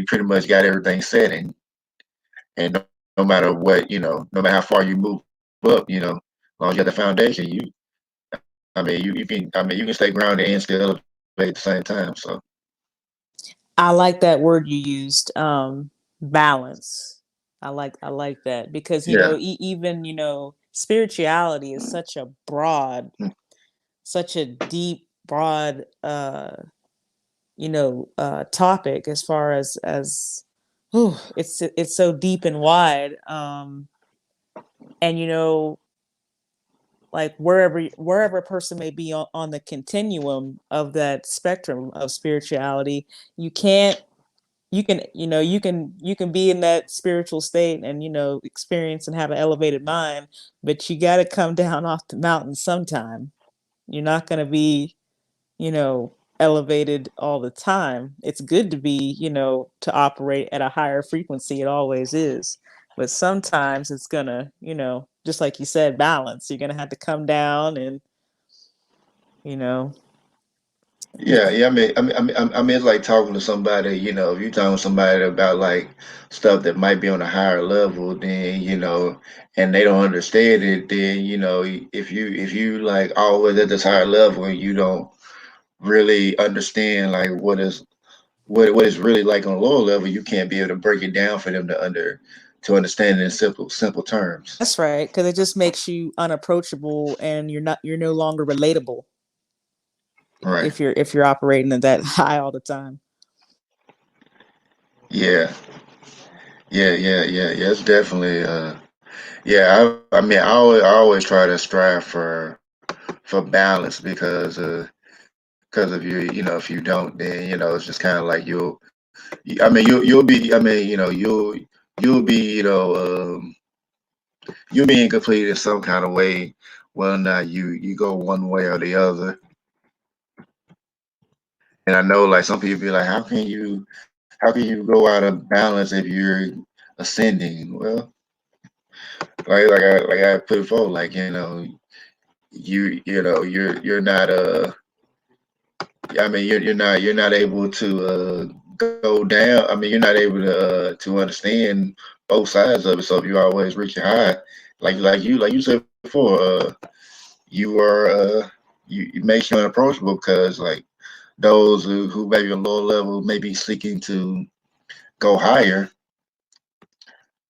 pretty much got everything set, and no matter what, no matter how far you move up, as long as you got the foundation, you can stay grounded and still elevate at the same time. So I like that word you used, balance. I like that because yeah, even spirituality is such a deep, broad topic as far as it's so deep and wide. And like wherever a person may be on the continuum of that spectrum of spirituality, you can't you can be in that spiritual state and experience and have an elevated mind, but you got to come down off the mountain sometime. You're not going to be elevated all the time. It's good to be to operate at a higher frequency. It always is, but sometimes it's gonna just like you said, balance. You're gonna have to come down and you know yeah. It's like talking to somebody. If you're talking to somebody about like stuff that might be on a higher level, then and they don't understand it, then if you like always at this higher level and you don't really understand like what it's really like on a lower level, you can't be able to break it down for them to understand it in simple terms. that's right, because it just makes you unapproachable and you're no longer relatable Right. if you're operating at that high all the time. Yeah. Yeah. It's definitely yeah. I always try to strive for balance because if if you don't, then it's just kind of like you'll be you'll be you'll be incomplete in some kind of way, whether or not you go one way or the other. And I know like some people be like, how can you go out of balance if you're ascending? Well, like I put it forward, like you're not you're not able to go down. I mean, you're not able to understand both sides of it. So if you always reach high, like you said before, you are it makes you unapproachable because like those who maybe a lower level may be seeking to go higher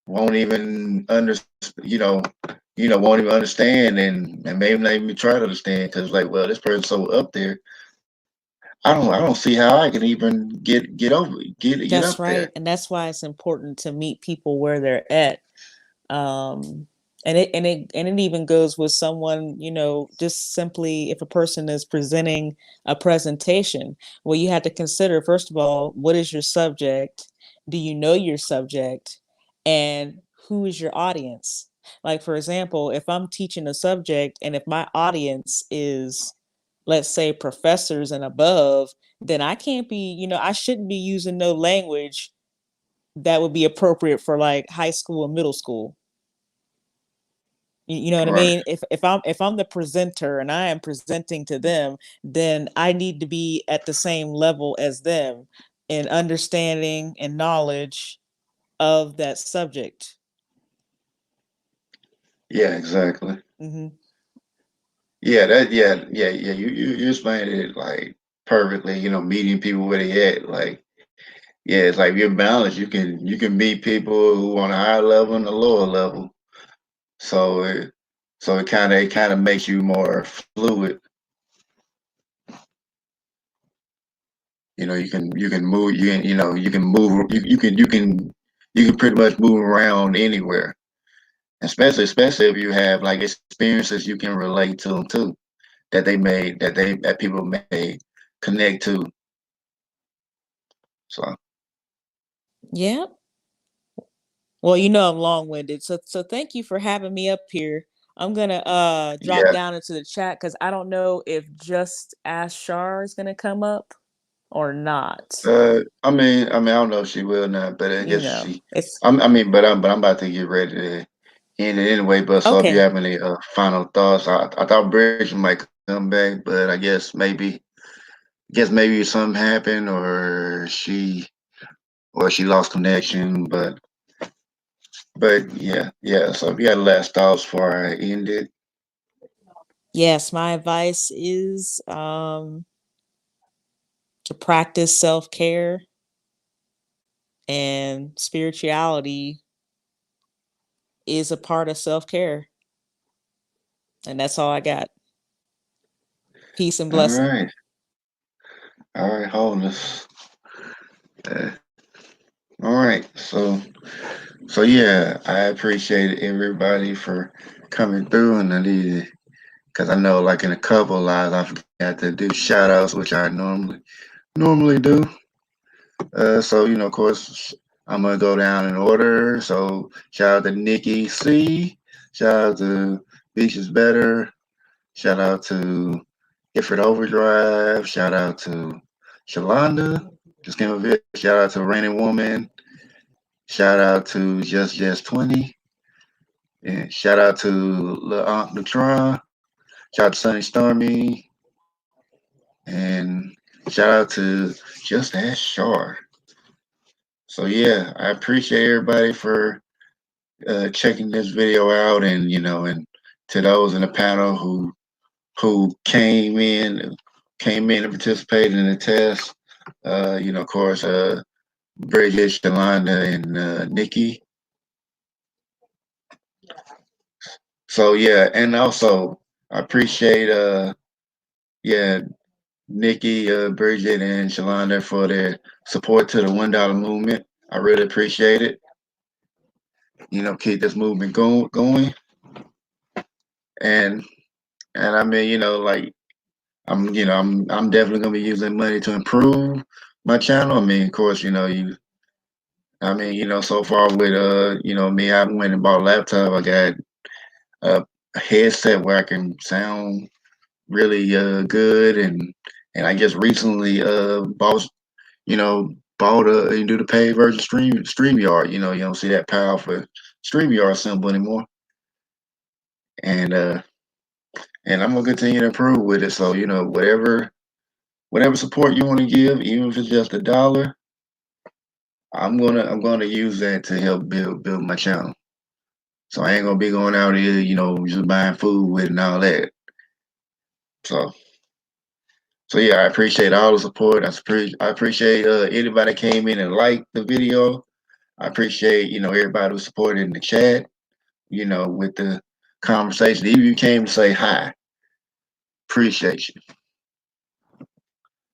won't even you know won't even understand, and maybe not even try to understand because like, well, this person's so up there. I don't see how I can even get over get That's up there. right, and that's why it's important to meet people where they're at. um and it even goes with someone, just simply if a person is presenting a presentation, well, you have to consider, first of all, what is your subject? Do you know your subject? And who is your audience? Like, for example, if I'm teaching a subject and if my audience is, let's say, professors and above, then I can't be, I shouldn't be using no language that would be appropriate for like high school and middle school. You know what I Right. mean? If I'm the presenter and I am presenting to them, then I need to be at the same level as them in understanding and knowledge of that subject. Yeah, exactly. Hmm. Yeah, you explained it like perfectly. Meeting people where they at. Like, yeah, it's like you're balanced. You can meet people who on a higher level and a lower level. So it kind of makes you more fluid. You can move. You can move. You can pretty much move around anywhere. especially if you have like experiences you can relate to them too, that people may connect to. So Yeah. Well, you know I'm long-winded, so thank you for having me up here. I'm gonna drop yeah, down into the chat because I don't know if just Ask Shar is gonna come up or not. I don't know if she will not, but I You guess know, she. it's But I'm about to get ready to end it anyway. But so if you okay. have any final thoughts, I thought Bridget might come back, but I guess maybe something happened or she lost connection. But yeah. So if you had last thoughts before I end it, Yes, my advice is to practice self-care and spirituality is a part of self-care. And that's all I got. Peace and all blessing. right, all right, wholeness. Uh, all right, so yeah, I appreciate everybody for coming through, and I needed because I know like in a couple lives I forgot to do shout outs, which I normally do. So of course, I'm gonna go down in order. So shout out to Nikki C. Shout out to Beach is Better. Shout out to Gifford Overdrive. Shout out to Shalonda. Just came up here. Shout out to Rainy Woman. Shout out to Just 20. And shout out to Lil Aunt Neutron. Shout out to Sunny Stormy. And shout out to Just Ask Shar. So yeah, I appreciate everybody for checking this video out, and to those in the panel who came in and participated in the test. Of course, Bridget, Shalonda, and Nikki. So yeah, and also I appreciate yeah Nikki, Bridget, and Shalonda for their support to the $1 movement. I really appreciate it. Keep this movement going, and and I mean, like I'm definitely gonna be using money to improve my channel. I mean, of course, so far with me, I went and bought a laptop. I got a headset where I can sound really good, and I just recently bought a you do the paid version StreamYard. You don't see that powerful StreamYard symbol anymore, and uh and I'm gonna continue to improve with it. So whatever support you want to give, even if it's just $1, I'm gonna use that to help build my channel. So I ain't gonna be going out here, just buying food with and all that. So yeah, I appreciate all the support. I appreciate anybody that came in and liked the video. I appreciate everybody who supported in the chat. With the conversation, even if you came to say hi, appreciate you.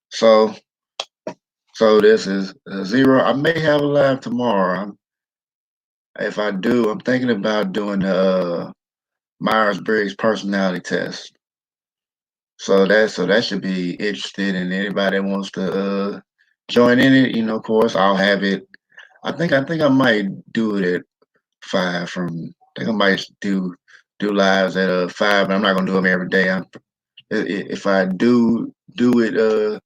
So this is Zero. I may have a live tomorrow. If I do, I'm thinking about doing the Myers-Briggs personality test. So that should be interesting, and anybody that wants to join in it, of course, I'll have it. I think I might do it at 5. I think I might do lives at 5, but I'm not gonna do them every day. If I do it,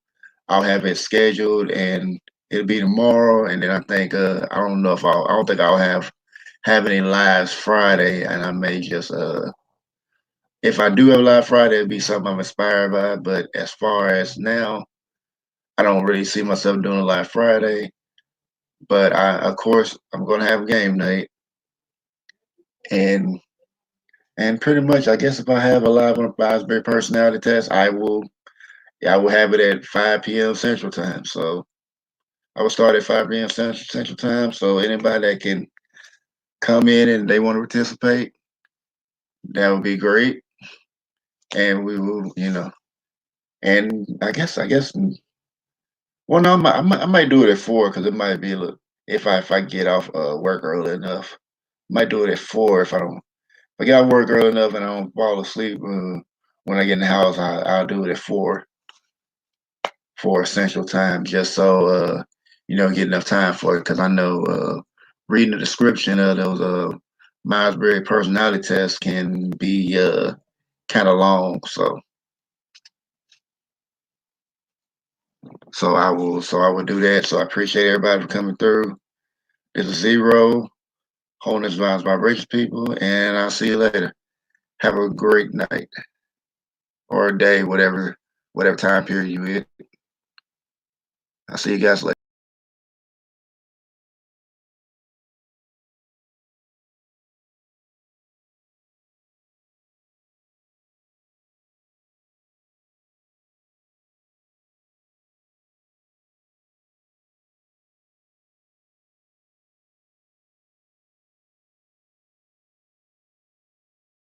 I'll have it scheduled, and it'll be tomorrow. And then I think I don't think I'll have any lives Friday, and I may just if I do have live Friday, it'll be something I'm inspired by. But as far as now, I don't really see myself doing a live Friday. But of course, I'm gonna have game night, and pretty much, I guess if I have a live on a Myers-Briggs personality test, I will have it at 5 p.m. Central Time. So I will start at 5 p.m. Central Time. So anybody that can come in and they want to participate, that would be great. And we will, and I guess, well, no, I might do it at 4 because it might be a little, if I get off work early enough, might do it at 4 if I don't. If I get out of work early enough and I don't fall asleep when I get in the house, I'll do it at 4 Central Time, just so get enough time for it. Because I know reading the description of those Myers-Briggs personality tests can be kind of long. So I will do that. So I appreciate everybody for coming through. This is Zero, Wholeness Vibes Vibrations people, and I'll see you later. Have a great night or a day, whatever time period you in. I'll see you guys later.